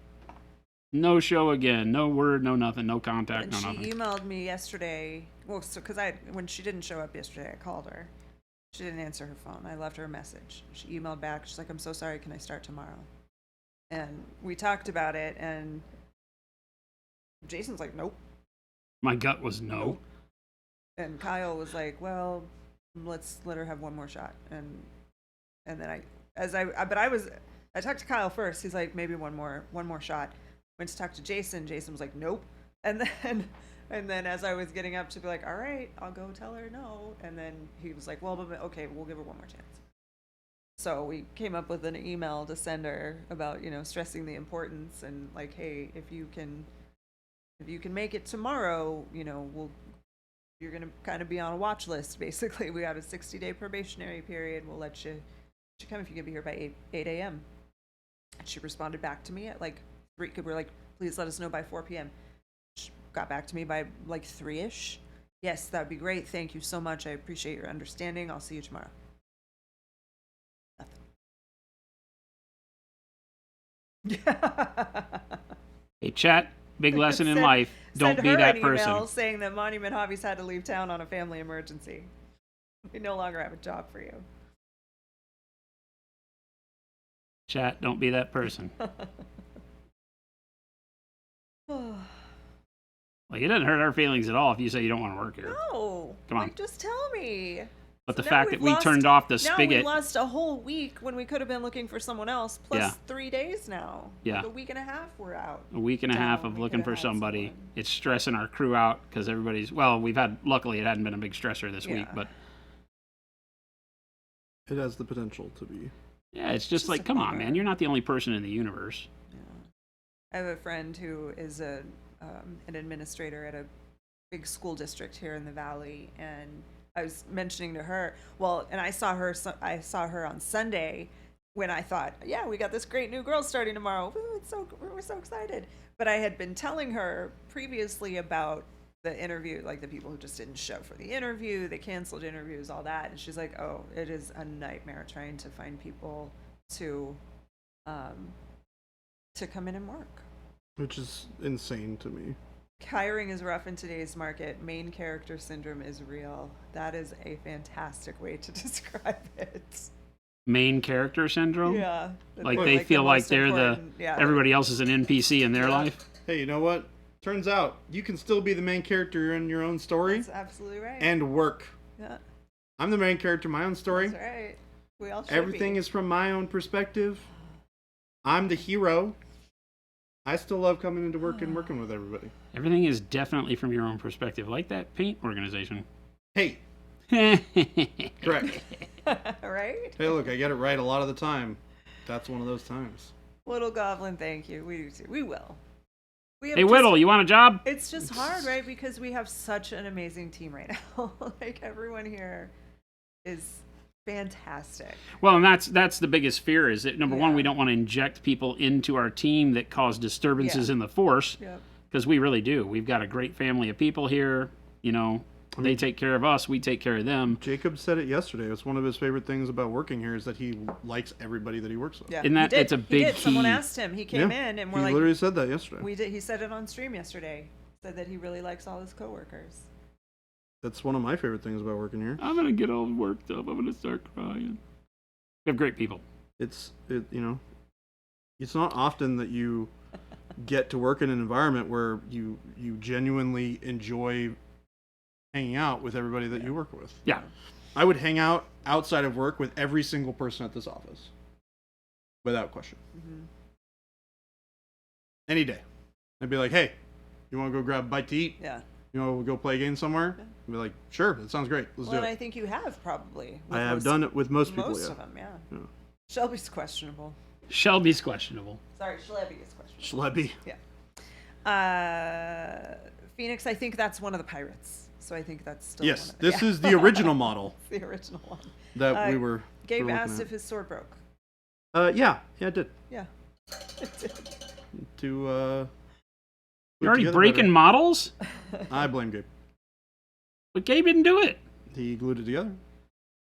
No show again. No word, no nothing, no contact, And no she nothing. emailed me yesterday. Well, so because when she didn't show up yesterday, I called her. She didn't answer her phone. I left her a message. She emailed back. She's like, I'm so sorry. Can I start tomorrow? And we talked about it. And Jason's like, nope. My gut was no. And Kyle was like, well, let's let her have one more shot. And then I talked to Kyle first. He's like, maybe one more shot. Went to talk to Jason. Jason was like, nope. And then as I was getting up to be like, all right, I'll go tell her no. And then he was like, well, but okay, we'll give her one more chance. So we came up with an email to send her about, stressing the importance and like, hey, if you can make it tomorrow, you're going to kind of be on a watch list. Basically, we got a 60-day probationary period. We'll let you come if you can be here by 8 a.m. And she responded back to me at like 3. We're like, please let us know by 4 p.m. She got back to me by like 3-ish. Yes, that would be great. Thank you so much. I appreciate your understanding. I'll see you tomorrow. Nothing. Hey, chat, big lesson in Send- life. Don't Send be her that an person. email saying that Monument Hobbies had to leave town on a family emergency. We no longer have a job for you. Chat, don't be that person. Like, it doesn't hurt our feelings at all if you say you don't want to work here. No. Come on. Like, just tell me. But the Now fact that we've we turned off the Now we spigot. lost a whole week when we could have been looking for someone else, plus Yeah. 3 days now. Yeah. Like a week and a half we're out. A week and a half of we looking could've for had somebody. someone. It's stressing our crew out because everybody's, luckily it hadn't been a big stressor this week, Yeah. but It has the potential to be. yeah, it's just Just like, a come on, bummer. man, you're not the only person in the universe. Yeah. I have a friend who is an administrator at a big school district here in the valley, and I was mentioning to her, and I saw her on Sunday when I thought, yeah, we got this great new girl starting tomorrow. Woo, we're so excited. But I had been telling her previously about the interview, like the people who just didn't show for the interview, they canceled interviews, all that. And she's like, oh, it is a nightmare trying to find people to come in and work. Which is insane to me. Hiring is rough in today's market. Main character syndrome is real. That is a fantastic way to describe it. Main character syndrome? Yeah. Like Well, they the feel like most they're the, important- yeah. everybody else is an NPC in their Yeah. life. Hey, you know what? Turns out you can still be the main character in your own story That's absolutely right. and work. yeah, I'm the main character in my own story. that's right. We all should Everything be. is from my own perspective. I'm the hero. I still love coming into work and working with everybody. Everything is definitely from your own perspective, like that paint organization. Hey, correct. right? Hey, look, I get it right a lot of the time. That's one of those times. Little Goblin, thank you. We do too. We will. We have Hey, just- Whittle, you want a job? It's just hard, right? Because we have such an amazing team right now. Like everyone here is fantastic. Well, and that's the biggest fear is that, number one, Yeah. we don't want to inject people into our team that cause disturbances Yeah. in the force, Yep. because we really do. We've got a great family of people here, They take care of us. We take care of them. Jacob said it yesterday. It's one of his favorite things about working here is that he likes everybody that he works with. Yeah, Isn't that- he did. it's a He big did. Someone key. asked him. He came in, and we're he like, literally said that yesterday. we did. He said it on stream yesterday. Said that he really likes all his coworkers. That's one of my favorite things about working here. I'm gonna get all worked up. I'm gonna start crying. We have great people. It's not often that you get to work in an environment where you genuinely enjoy hanging out with everybody that you work with. Yeah. I would hang out outside of work with every single person at this office, without question. Mm-hmm. Any day, I'd be like, "Hey, you want to go grab a bite to eat? Yeah. You want to go play a game somewhere?" Yeah. I'd be like, "Sure, that sounds great. Let's Well, and do I it." think you have probably. I have done it with most people. Most Yeah. of them, yeah. Yeah. Shelby's questionable. Shelby's questionable. Sorry, Shelby is questionable. Schlebby. Phoenix, I think that's one of the pirates. So I think that's still Yes, one of this is the original model It's the original one. that we were. Gabe looking asked at. if his sword broke. Yeah, it did. Yeah. It did. To You're already together breaking better. models, I blame Gabe. but Gabe didn't do it, He glued it together.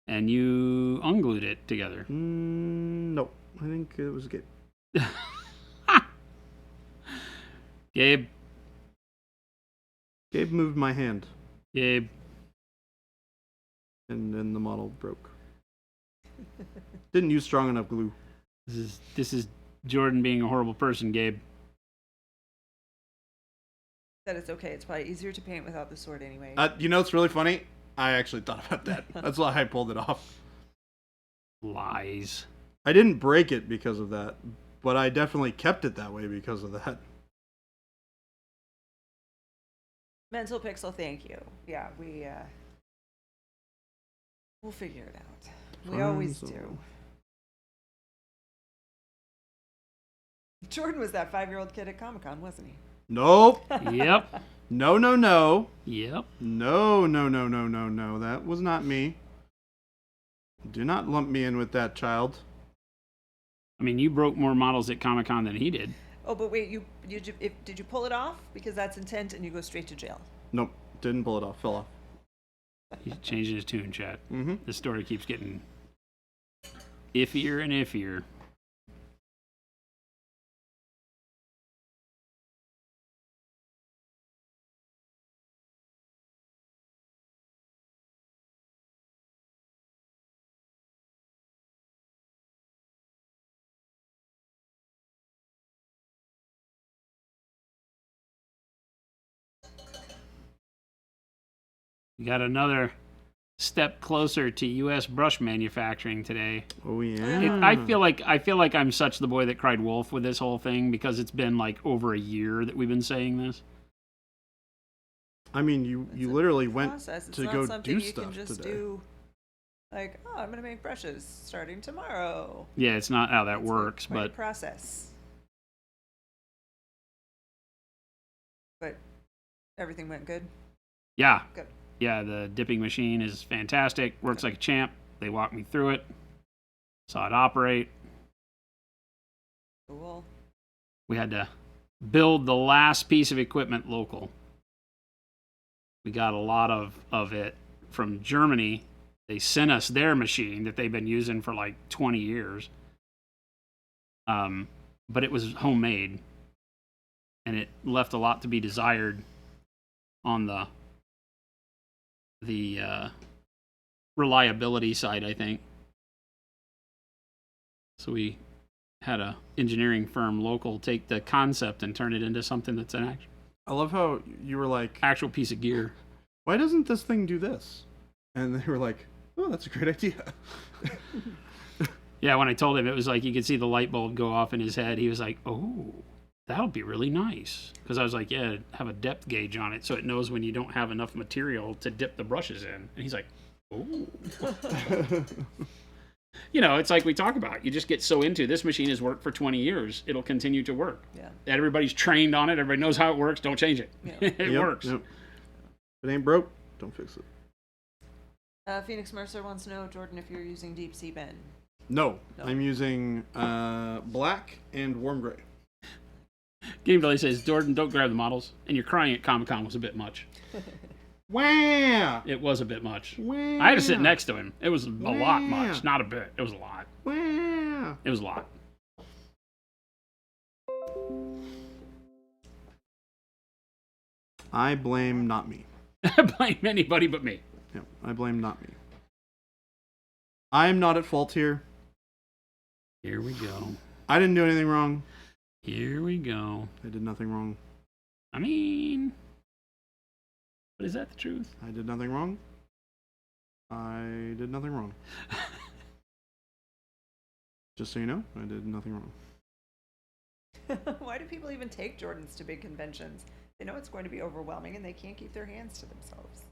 and you unglued it together. No, I think it was Gabe. Gabe, Gabe moved my hand, Gabe, and then the model broke. Didn't use strong enough glue. this is Jordan being a horrible person. Gabe, That it's okay. It's probably easier to paint without the sword anyway. It's really funny. I actually thought about that. That's why I pulled it off. lies. I didn't break it because of that, but I definitely kept it that way because of that. Mental Pixel, thank you. Yeah, we'll figure it out. We always Fine, so- do. Jordan was that 5-year-old kid at Comic-Con, wasn't he? Nope. Yep, No, no, no. yep. No, no, no, no, no, no. That was not me. Do not lump me in with that child. I mean, you broke more models at Comic-Con than he did. Oh, but wait, did you pull it off? Because that's intent, and you go straight to jail. Nope. Didn't pull it off. Fell off. He's changing his tune, chat. Mm-hmm. The story keeps getting iffier and iffier. We got another step closer to U.S. brush manufacturing today. Oh yeah. I feel like I'm such the boy that cried wolf with this whole thing because it's been like over a year that we've been saying this. I mean, you It's a literally went Process. It's to not go something do you stuff can just today. do. Like, oh, I'm gonna make brushes starting tomorrow. Yeah, it's not how that It's a works, quite a but process. But everything went good. yeah. Good. Yeah, the dipping machine is fantastic. Works like a champ. They walked me through it. Saw it operate. Cool. We had to build the last piece of equipment local. We got a lot of it from Germany. They sent us their machine that they've been using for like 20 years. But it was homemade. And it left a lot to be desired on the reliability side, I think. So we had a engineering firm local take the concept and turn it into something that's an I love how you were like, actual piece of gear. why doesn't this thing do this? And they were like, oh, that's a great idea. Yeah, when I told him, it was like you could see the light bulb go off in his head. He was like, oh, that'll be really nice. Because I was like, yeah, have a depth gauge on it so it knows when you don't have enough material to dip the brushes in. And he's like, oh. You know, it's like we talk about. You just get so into this machine has worked for 20 years. It'll continue to work. Yeah. Everybody's trained on it. Everybody knows how it works. Don't change it. Yeah. It Yep, works. yep. If it ain't broke, don't fix it. Phoenix Mercer wants to know, Jordan, if you're using Deep Sea Ben. No, No. I'm using black and warm gray. Game Delay says, Jordan, don't grab the models. And you're crying at Comic-Con was a bit much. Wah! It was a bit much. Wah! I had to sit next to him. It was a lot Wah! much, not a bit. It was a lot. Wah! It was a lot. I blame not me. Blame anybody but me. Yeah, I blame not me. I am not at fault here. Here we go. I didn't do anything wrong. Here we go. I did nothing wrong. I mean, but is that the truth? I did nothing wrong. I did nothing wrong. Just so you know, I did nothing wrong. Why do people even take Jordans to big conventions? They know it's going to be overwhelming and they can't keep their hands to themselves.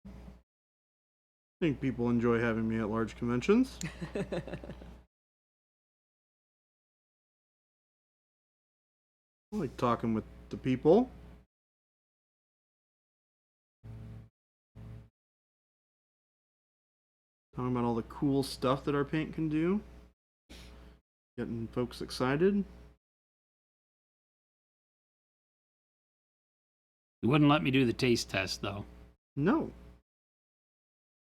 I think people enjoy having me at large conventions. I like talking with the people. Talking about all the cool stuff that our paint can do. Getting folks excited. You wouldn't let me do the taste test, though. No.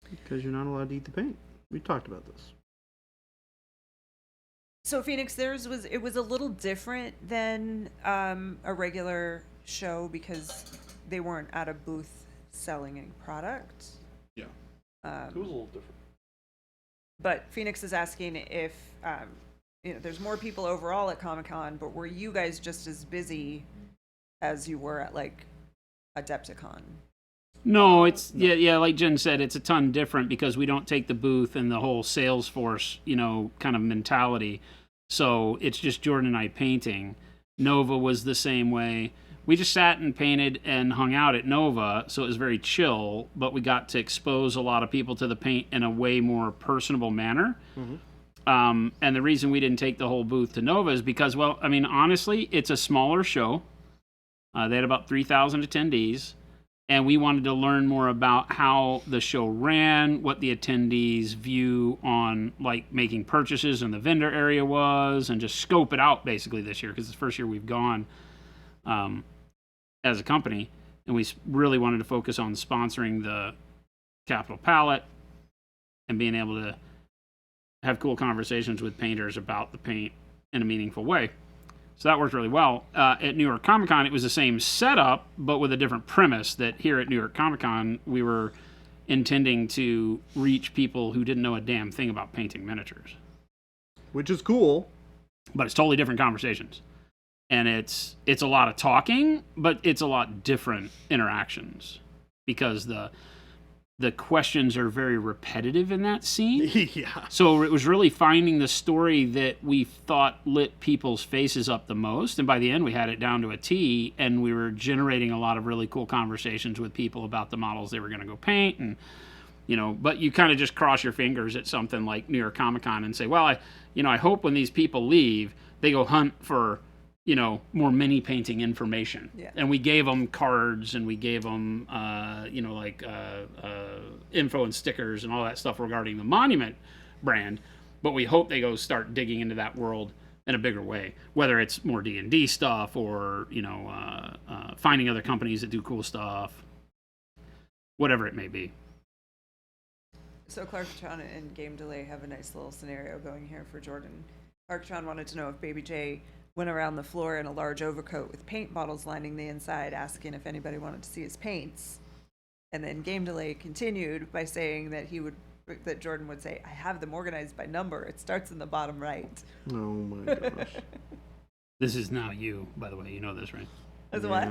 Because you're not allowed to eat the paint. We talked about this. So Phoenix, it was a little different than a regular show because they weren't at a booth selling any product. Yeah. It was a little different. But Phoenix is asking if there's more people overall at Comic-Con, but were you guys just as busy as you were at like Adepticon? No, it's yeah, like Jen said, it's a ton different because we don't take the booth and the whole sales force, kind of mentality. So it's just Jordan and I painting. Nova was the same way. We just sat and painted and hung out at Nova, so it was very chill, but we got to expose a lot of people to the paint in a way more personable manner. Mm-hmm. And the reason we didn't take the whole booth to Nova is because, well, I mean, honestly, it's a smaller show. They had about 3,000 attendees, and we wanted to learn more about how the show ran, what the attendees' view on like making purchases in the vendor area was, and just scope it out basically this year because it's the first year we've gone as a company, and we really wanted to focus on sponsoring the Capital Palette and being able to have cool conversations with painters about the paint in a meaningful way. So that worked really well. At New York Comic Con, it was the same setup, but with a different premise that here at New York Comic Con, we were intending to reach people who didn't know a damn thing about painting miniatures. Which is cool. But it's totally different conversations. And it's a lot of talking, but it's a lot different interactions because the questions are very repetitive in that scene. Yeah. So it was really finding the story that we thought lit people's faces up the most. And by the end, we had it down to a T, and we were generating a lot of really cool conversations with people about the models they were going to go paint. And, but you kind of just cross your fingers at something like New York Comic Con and say, well, I hope when these people leave, they go hunt for more mini painting information. Yeah. And we gave them cards and we gave them, info and stickers and all that stuff regarding the Monument brand. But we hope they go start digging into that world in a bigger way, whether it's more D&D stuff or, finding other companies that do cool stuff, whatever it may be. So Clarktron and Game Delay have a nice little scenario going here for Jordan. Clarktron wanted to know if Baby J went around the floor in a large overcoat with paint bottles lining the inside, asking if anybody wanted to see his paints. And then Game Delay continued by saying that that Jordan would say, I have them organized by number. It starts in the bottom right. Oh my gosh. This is now you, by the way. You know this, right? As what?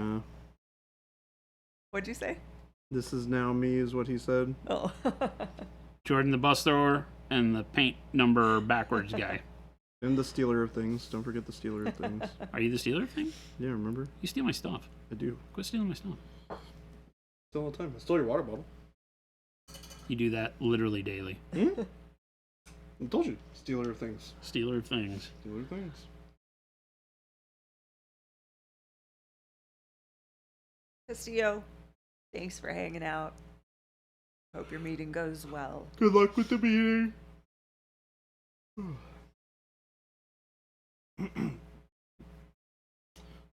What'd you say? This is now me, is what he said. Oh. Jordan the bus thrower and the paint number backwards guy. And the stealer of things. Don't forget the stealer of things. Are you the stealer thing? Yeah, remember? You steal my stuff. I do. Quit stealing my stuff. Still all the time. I stole your water bottle. You do that literally daily. I told you. Stealer of things. Stealer of things. Stealer of things. Castillo, thanks for hanging out. Hope your meeting goes well. Good luck with the meeting.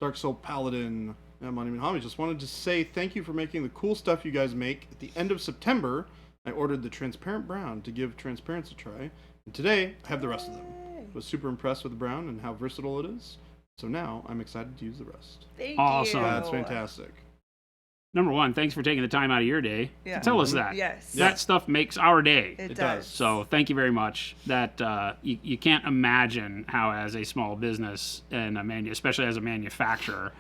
Dark Soul Paladin, and Money Man Hobbies. Just wanted to say thank you for making the cool stuff you guys make. At the end of September, I ordered the transparent brown to give Transparence a try, and today I have the rest of them. I was super impressed with the brown and how versatile it is, so now I'm excited to use the rest. Thank Awesome. you. That's fantastic. Number one, thanks for taking the time out of your day to tell us that. Yes. That stuff makes our day. It does. does. So thank you very much. That you can't imagine how, as a small business and especially as a manufacturer,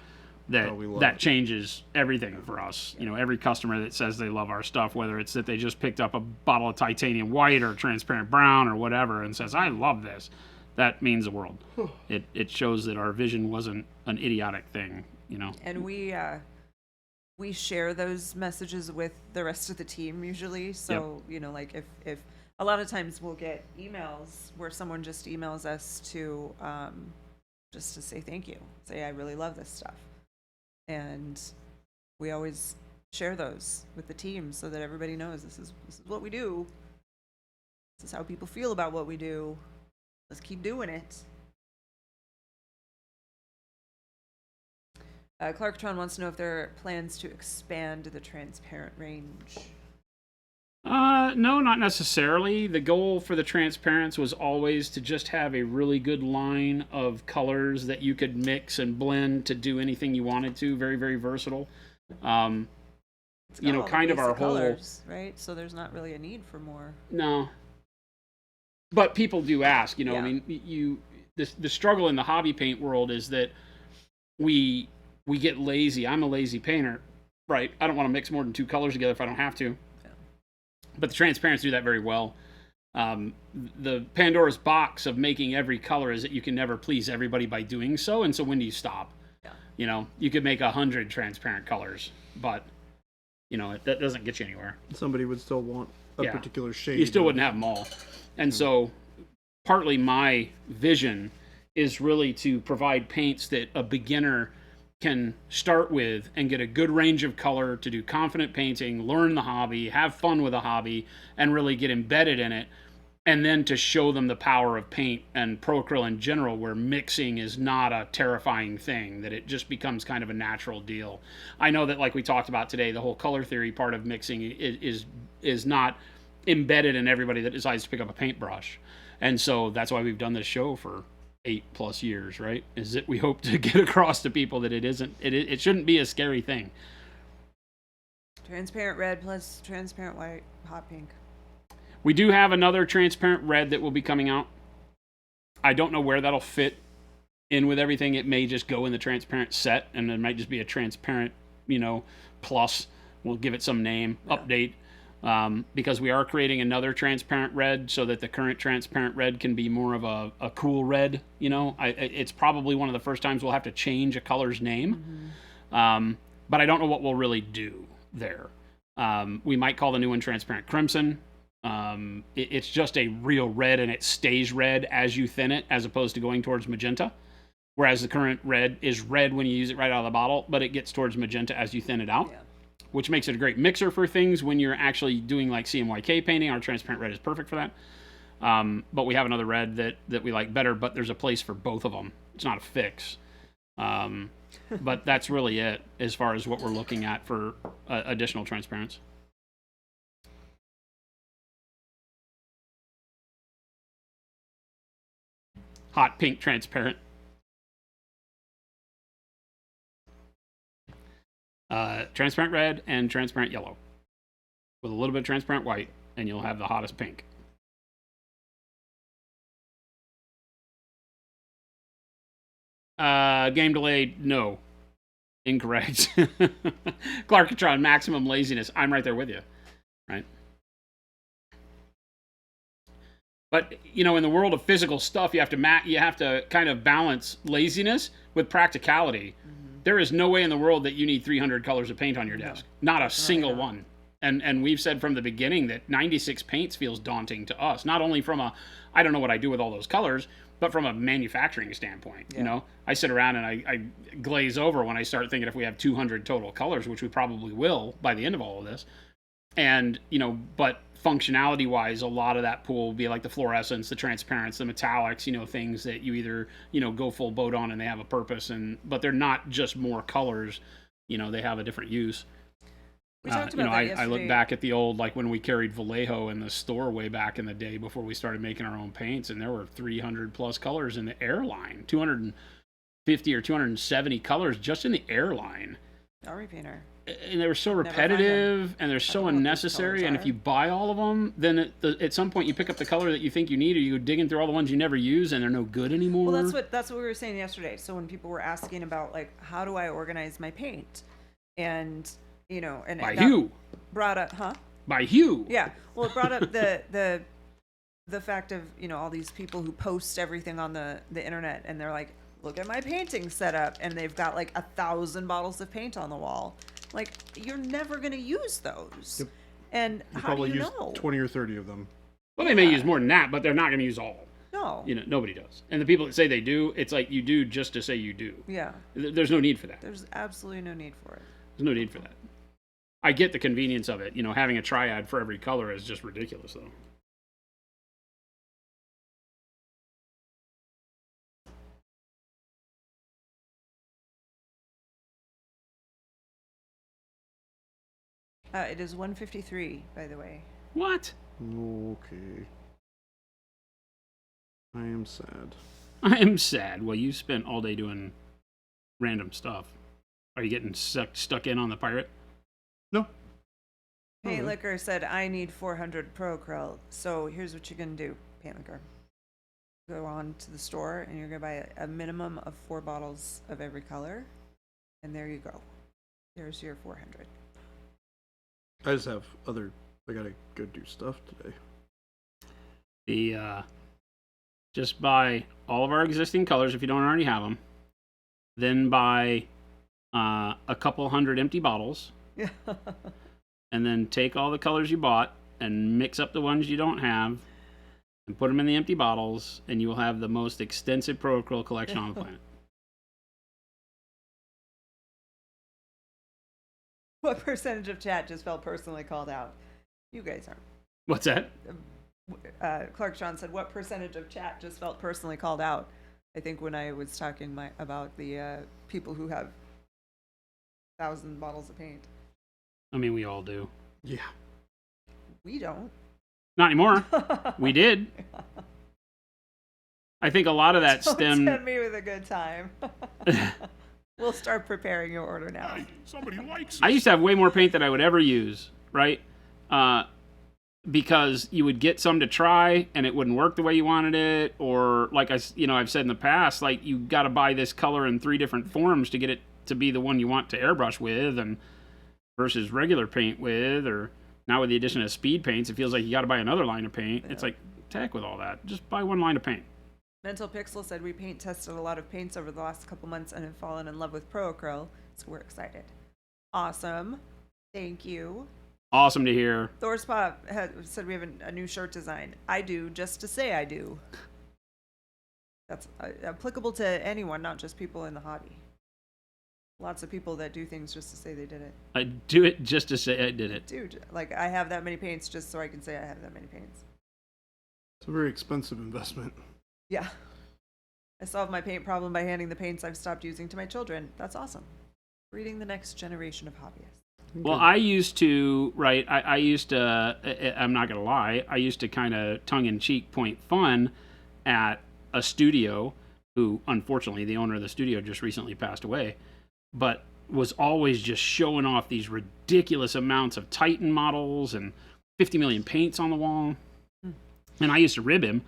that we love that it. changes everything for us. You know, every customer that says they love our stuff, whether it's that they just picked up a bottle of titanium white or transparent brown or whatever, and says, "I love this," that means the world. It shows that our vision wasn't an idiotic thing. You know. And we share those messages with the rest of the team usually. So, you know, like if a lot of times we'll get emails where someone just emails us to just to say thank you, say I really love this stuff. And we always share those with the team so that everybody knows this is what we do. This is how people feel about what we do. Let's keep doing it. Clarktron wants to know if there are plans to expand the transparent range. No, not necessarily. The goal for the Transparence was always to just have a really good line of colors that you could mix and blend to do anything you wanted to. Very, very versatile. It's You got know, all the kind of our basic whole- colors, right? So there's not really a need for more. No. But people do ask, you know, Yeah. I mean, the struggle in the hobby paint world is that we get lazy. I'm a lazy painter, right? I don't want to mix more than 2 colors together if I don't have to. Yeah. But the Transparents do that very well. The Pandora's box of making every color is that you can never please everybody by doing so, and so when do you stop? Yeah. You know, you could make 100 transparent colors, but, you know, that doesn't get you anywhere. Somebody would still want a Yeah. particular shade. You still wouldn't have them all. And so partly my vision is really to provide paints that a beginner can start with and get a good range of color to do confident painting, learn the hobby, have fun with the hobby, and really get embedded in it. And then to show them the power of paint and pro acryl in general, where mixing is not a terrifying thing, that it just becomes kind of a natural deal. I know that, like we talked about today, the whole color theory part of mixing is not embedded in everybody that decides to pick up a paintbrush. And so that's why we've done this show for 8+ years, right? Is that we hope to get across to people that it shouldn't be a scary thing. Transparent red plus transparent white, hot pink. We do have another transparent red that will be coming out. I don't know where that'll fit in with everything. It may just go in the transparent set, and it might just be a transparent, plus. We'll give it some name, update. Because we are creating another transparent red so that the current transparent red can be more of a cool red. It's probably one of the first times we'll have to change a color's name. But I don't know what we'll really do there. We might call the new one transparent crimson. It's just a real red, and it stays red as you thin it, as opposed to going towards magenta. Whereas the current red is red when you use it right out of the bottle, but it gets towards magenta as you thin it out. Yeah. Which makes it a great mixer for things when you're actually doing like CMYK painting. Our transparent red is perfect for that. But we have another red that we like better, but there's a place for both of them. It's not a fix. But that's really it as far as what we're looking at for additional transparents. Hot pink transparent. Transparent red and transparent yellow with a little bit of transparent white, and you'll have the hottest pink. Game delayed, no. Incorrect. Clarkatron, maximum laziness. I'm right there with you, right? But, in the world of physical stuff, you have to kind of balance laziness with practicality. There is no way in the world that you need 300 colors of paint on your desk. Not a single one. And we've said from the beginning that 96 paints feels daunting to us. Not only from I don't know what I do with all those colors, but from a manufacturing standpoint. Yeah. I sit around and I glaze over when I start thinking if we have 200 total colors, which we probably will by the end of all of this. And, but functionality wise, a lot of that pool will be like the fluorescence, the transparents, the metallics, things that you either, go full boat on and they have a purpose, but they're not just more colors, they have a different use. We talked about that yesterday. I look back at the old, like when we carried Vallejo in the store way back in the day before we started making our own paints, and there were 300 plus colors in the airline, 250 or 270 colors just in the airline. Army painter. And they were so repetitive, and they're so unnecessary. And if you buy all of them, then at some point you pick up the color that you think you need, or you go digging through all the ones you never use, and they're no good anymore. Well, that's what we were saying yesterday. So when people were asking about like how do I organize my paint, and and by hue brought up, by hue. Yeah. Well, it brought up the fact of all these people who post everything on the internet, and they're like, look at my painting setup, and they've got like 1,000 bottles of paint on the wall. Like, you're never going to use those. Yep. And how do you know? Probably use 20 or 30 of them. Well, they may use more than that, but they're not going to use all. No. Nobody does. And the people that say they do, it's like you do just to say you do. Yeah. There's no need for that. There's absolutely no need for it. There's no need for that. I get the convenience of it. Having a triad for every color is just ridiculous, though. It is 1:53, by the way. What? Okay. I am sad. I am sad. Well, you spent all day doing random stuff. Are you getting stuck in on the pirate? No. Paint Liquor said, I need 400 Pro Acryl. So here's what you're going to do, Paint Liquor. Go on to the store, and you're going to buy a minimum of 4 bottles of every color. And there you go. There's your 400. I just have I gotta go do stuff today. Just buy all of our existing colors if you don't already have them. Then buy a couple hundred empty bottles. Yeah. And then take all the colors you bought and mix up the ones you don't have and put them in the empty bottles, and you will have the most extensive Pro Acryl collection on the planet. What percentage of chat just felt personally called out? You guys aren't. What's that? Clark Sean said, what percentage of chat just felt personally called out? I think when I was talking about the people who have 1,000 bottles of paint. I mean, we all do. Yeah. We don't. Not anymore. We did. I think a lot of that stemmed... Don't me with a good time. We'll start preparing your order now. Somebody likes it. I used to have way more paint than I would ever use, right? Because you would get some to try and it wouldn't work the way you wanted it, or like I've said in the past, like you got to buy this color in 3 different forms to get it to be the one you want to airbrush with, and versus regular paint with, or now with the addition of speed paints, it feels like you got to buy another line of paint. Yeah. It's like, to heck with all that. Just buy one line of paint. Mental Pixel said, we paint tested a lot of paints over the last couple months and have fallen in love with Pro Acryl, so we're excited. Awesome. Thank you. Awesome to hear. Thor's Pop said we have a new shirt design. I do, just to say I do. That's applicable to anyone, not just people in the hobby. Lots of people that do things just to say they did it. I do it just to say I did it. Dude, like I have that many paints just so I can say I have that many paints. It's a very expensive investment. Yeah. I solved my paint problem by handing the paints I've stopped using to my children. That's awesome. Breeding the next generation of hobbyists. Well, I used to, right, I used to, I'm not going to lie, I used to kind of tongue-in-cheek point fun at a studio who, unfortunately, the owner of the studio just recently passed away, but was always just showing off these ridiculous amounts of Titan models and 50 million paints on the wall. And I used to rib him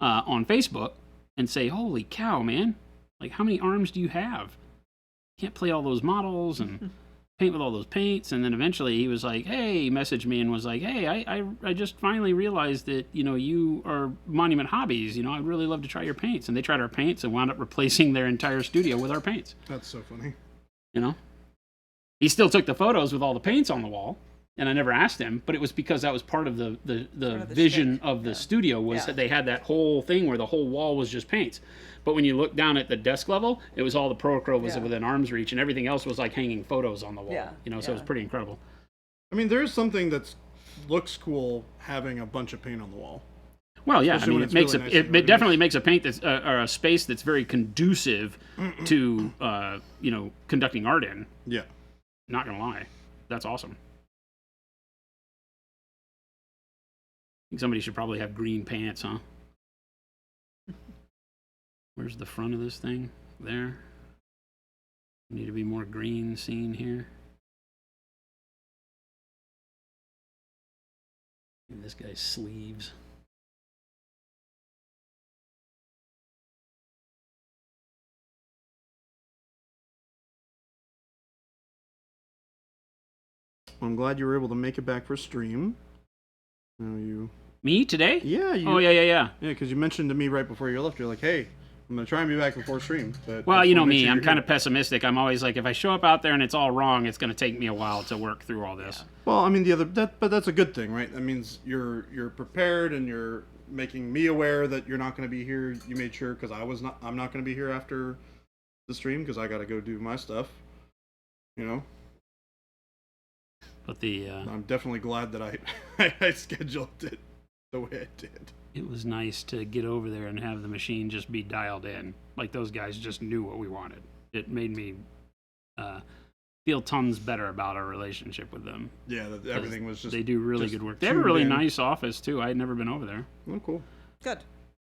on Facebook and say, holy cow, man, like how many arms do you have? Can't play all those models and paint with all those paints. And then eventually he was like, hey, he messaged me and was like, hey, I just finally realized that, you are Monument Hobbies. I'd really love to try your paints. And they tried our paints and wound up replacing their entire studio with our paints. That's so funny. He still took the photos with all the paints on the wall. And I never asked him, but it was because that was part of the vision of the studio was that they had that whole thing where the whole wall was just paints. But when you look down at the desk level, it was all the Pro Acryl was within arm's reach, and everything else was like hanging photos on the wall. So it was pretty incredible. I mean, there is something that looks cool having a bunch of paint on the wall. Well, yeah, I Especially mean, when it it's makes really it, nice and it definitely organized. makes a paint that's or a space that's very conducive to conducting art in. Yeah. Not gonna lie, that's awesome. I think somebody should probably have green pants, huh? Where's the front of this thing? There. Need to be more green seen here. And this guy's sleeves. I'm glad you were able to make it back for stream. Now you. Me today? Yeah. You, Oh yeah. Yeah, because you mentioned to me right before you left. You're like, "Hey, I'm gonna try and be back before stream." But Well, I just you know wanna make me, sure I'm you're kind here. of pessimistic. I'm always like, if I show up out there and it's all wrong, it's going to take me a while to work through all this. Well, I mean, but that's a good thing, right? That means you're prepared and you're making me aware that you're not going to be here. You made sure because I'm not going to be here after the stream because I got to go do my stuff. You know, But the I'm definitely glad that I scheduled it the way I did. it was nice to get over there and have the machine just be dialed in. Like those guys just knew what we wanted. It made me feel tons better about our relationship with them. Yeah, everything was just. They do really just good work. They have a tuned really in. nice office too. I had never been over there. Oh, cool. Good.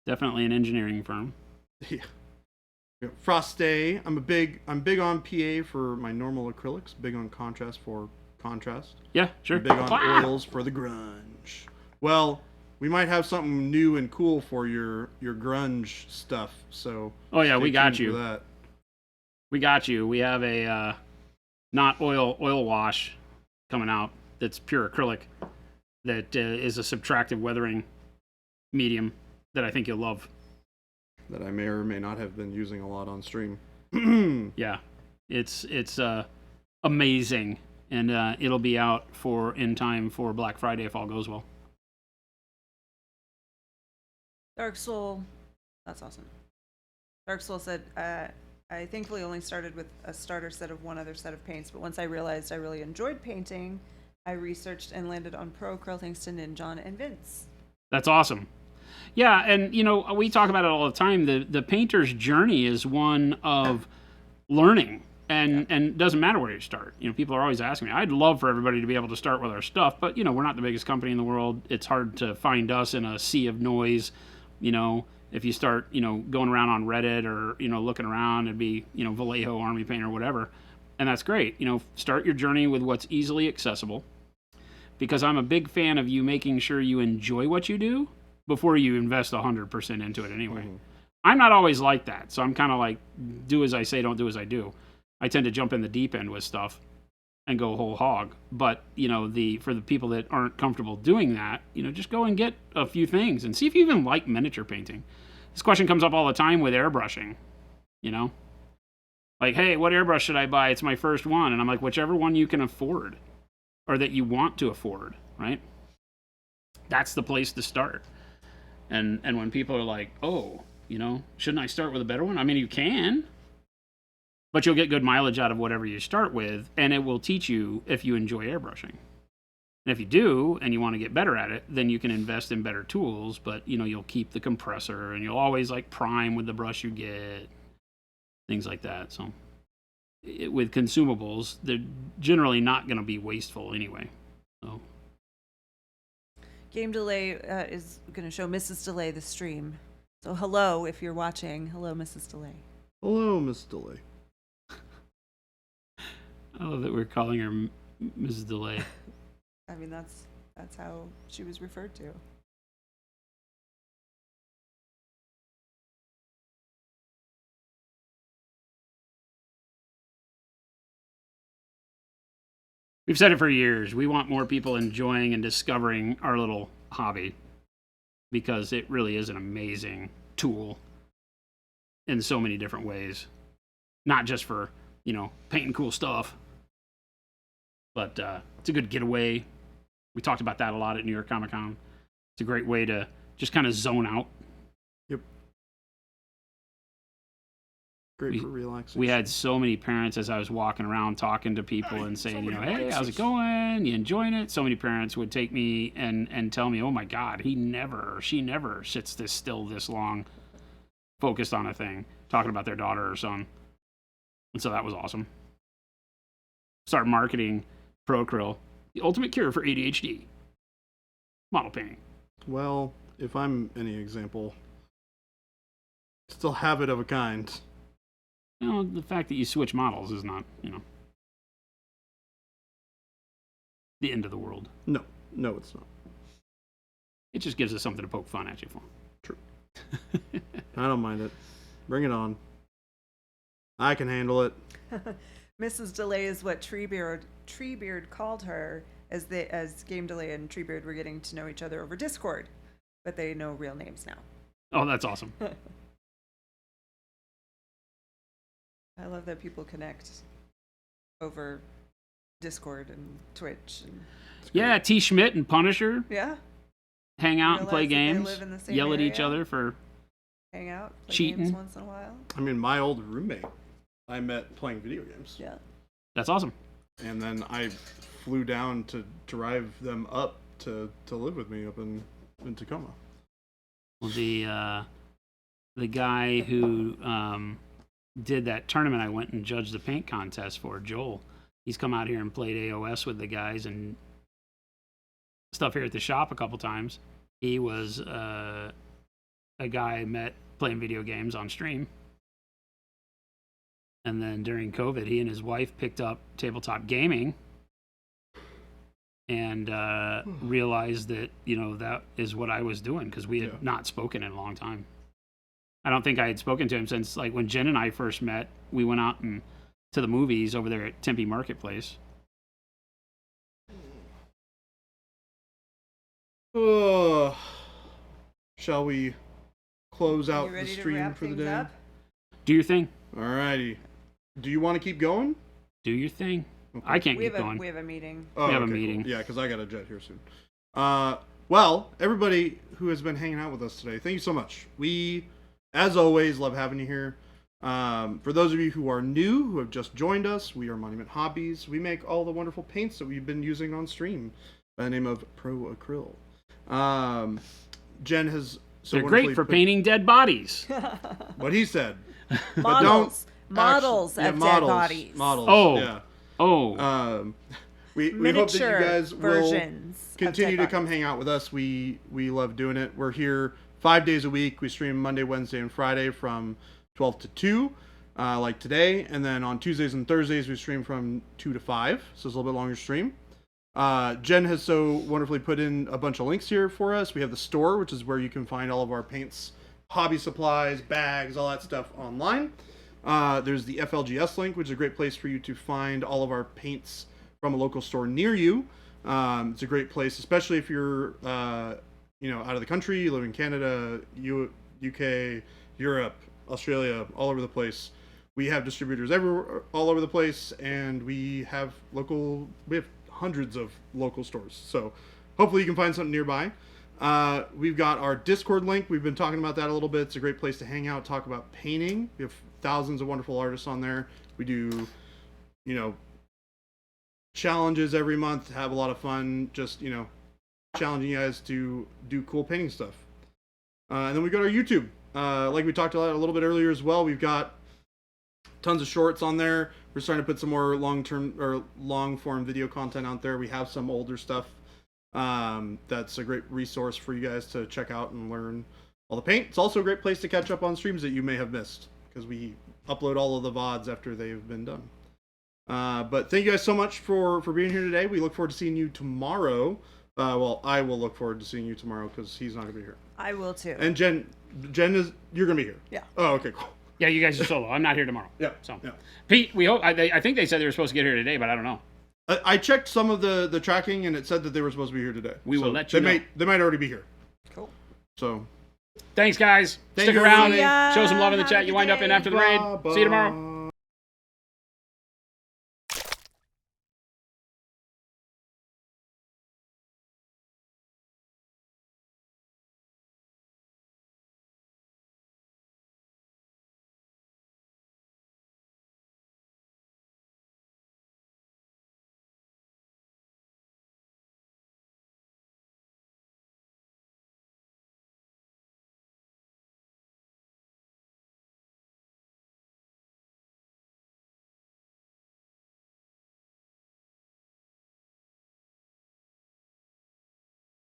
Definitely an engineering firm. Yeah. Yeah. Froste. I'm big on PA for my normal acrylics. Big on contrast for contrast. Yeah, sure. Big on Ah! oils for the grunge. Well, we might have something new and cool for your grunge stuff. So. Oh yeah, stay we got tuned you. for that. We got you. We have a not oil wash coming out that's pure acrylic that is a subtractive weathering medium that I think you'll love. That I may or may not have been using a lot on stream. Yeah, it's amazing, and it'll be out in time for Black Friday if all goes well. Dark Soul, that's awesome. Dark Soul said, I thankfully only started with a starter set of one other set of paints, but once I realized I really enjoyed painting, I researched and landed on Pro Acryl thanks to Ninjon and Vince. That's awesome. Yeah, and we talk about it all the time. The painter's journey is one of learning, and it doesn't matter where you start. People are always asking me. I'd love for everybody to be able to start with our stuff, but we're not the biggest company in the world. It's hard to find us in a sea of noise. If you start going around on Reddit or looking around, it'd be Vallejo Army Paint or whatever, and that's great. Start your journey with what's easily accessible, because I'm a big fan of you making sure you enjoy what you do before you invest 100% into it anyway. Mhm. I'm not always like that, so I'm kind of like, do as I say, don't do as I do. I tend to jump in the deep end with stuff and go whole hog. But for the people that aren't comfortable doing that, just go and get a few things and see if you even like miniature painting. This question comes up all the time with airbrushing. Like, hey, what airbrush should I buy? It's my first one, and I'm like, whichever one you can afford, or that you want to afford, right? That's the place to start. And when people are like, oh, shouldn't I start with a better one? I mean, you can, but you'll get good mileage out of whatever you start with, and it will teach you if you enjoy airbrushing. And if you do, and you want to get better at it, then you can invest in better tools, but, you'll keep the compressor, and you'll always, prime with the brush you get, things like that. So with consumables, they're generally not going to be wasteful anyway. So. Game Delay is going to show Mrs. Delay the stream. So hello, if you're watching. Hello, Mrs. Delay. Hello, Miss Delay. I love that we're calling her Mrs. Delay. I mean, that's how she was referred to. We've said it for years. We want more people enjoying and discovering our little hobby because it really is an amazing tool in so many different ways. Not just for, painting cool stuff, but it's a good getaway. We talked about that a lot at New York Comic Con. It's a great way to just kind of zone out. Yep. Great for relaxing. We had so many parents as I was walking around talking to people and saying, you know, hey, how's it going? You enjoying it? So many parents would take me and tell me, oh my God, she never sits this still this long, focused on a thing, talking about their daughter or son. And so that was awesome. Start marketing Pro Acryl, the ultimate cure for ADHD. Model painting. Well, if I'm any example, still have it of a kind. You know, the fact that you switch models is not, you know, the end of the world. No, it's not. It just gives us something to poke fun at you for. True. I don't mind it. Bring it on. I can handle it. Mrs. Delay is what Treebeard called her as Game Delay and Treebeard were getting to know each other over Discord, but they know real names now. Oh, that's awesome. I love that people connect over Discord and Twitch. And Yeah, T. Schmidt and Punisher yeah, hang out and play Realize that they games, live in the same yell at each area. other for hang out, play Cheating. games once in a while. I mean, my old roommate, I met playing video games. Yeah. That's awesome. And then I flew down to drive them up to live with me up in Tacoma. Well, the guy who did that tournament I went and judged the paint contest for, Joel, he's come out here and played AOS with the guys and stuff here at the shop a couple times. He was a guy I met playing video games on stream. And then during COVID, he and his wife picked up tabletop gaming and realized that, you know, that is what I was doing because we had not spoken in a long time. I don't think I had spoken to him since, like, when Jen and I first met. We went out and to the movies over there at Tempe Marketplace. Shall we close out You the ready to stream wrap for the things day? up? Do your thing. Alrighty. Do you want to keep going? Do your thing. I can't We keep have going. we have a meeting. Oh, We have a okay, meeting. Cool. Yeah, because I got a jet here soon. Well, everybody who has been hanging out with us today, thank you so much. We, as always, love having you here. For those of you who are new, who have just joined us, we are Monument Hobbies. We make all the wonderful paints that we've been using on stream by the name of Pro Acryl. Jen has so They're wonderfully great for put painting dead bodies. what he said. Models. Models Of dead bodies. Models. Oh. Yeah. Oh, We hope that you Miniature guys will versions of continue dead to come hang out with us. We love doing it. We're here 5 days a week. We stream Monday, Wednesday, and Friday from 12 to 2, like today. And then on Tuesdays and Thursdays, we stream from 2 to 5. So it's a little bit longer stream. Jen has so wonderfully put in a bunch of links here for us. We have the store, which is where you can find all of our paints, hobby supplies, bags, all that stuff online. There's the FLGS link, which is a great place for you to find all of our paints from a local store near you. It's a great place, especially if you're, out of the country, you live in Canada, UK, Europe, Australia, all over the place. We have distributors everywhere, all over the place, and we have hundreds of local stores. So hopefully you can find something nearby. We've got our Discord link. We've been talking about that a little bit. It's a great place to hang out, talk about painting. We have thousands of wonderful artists on there. We do, challenges every month, have a lot of fun, just, challenging you guys to do cool painting stuff. And then we got our YouTube. Like we talked about a little bit earlier as well, we've got tons of shorts on there. We're starting to put some more long-form video content out there. We have some older stuff. That's a great resource for you guys to check out and learn all the paint. It's also a great place to catch up on streams that you may have missed, because we upload all of the VODs after they've been done. But thank you guys so much for being here today. We look forward to seeing you tomorrow. Well, I will look forward to seeing you tomorrow because he's not going to be here. I will too. And Jen you're going to be here. Yeah. Oh, okay, cool. yeah, you guys are solo. I'm not here tomorrow. Yeah. So, yeah. Pete, we hope. I think they said they were supposed to get here today, but I don't know. I checked some of the tracking and it said that they were supposed to be here today. We will let you know. They might already be here. Cool. So. Thanks, guys. Thank Stick you, around. everybody. Show some love in the Have a chat. You good wind up in day. after the raid. See you tomorrow.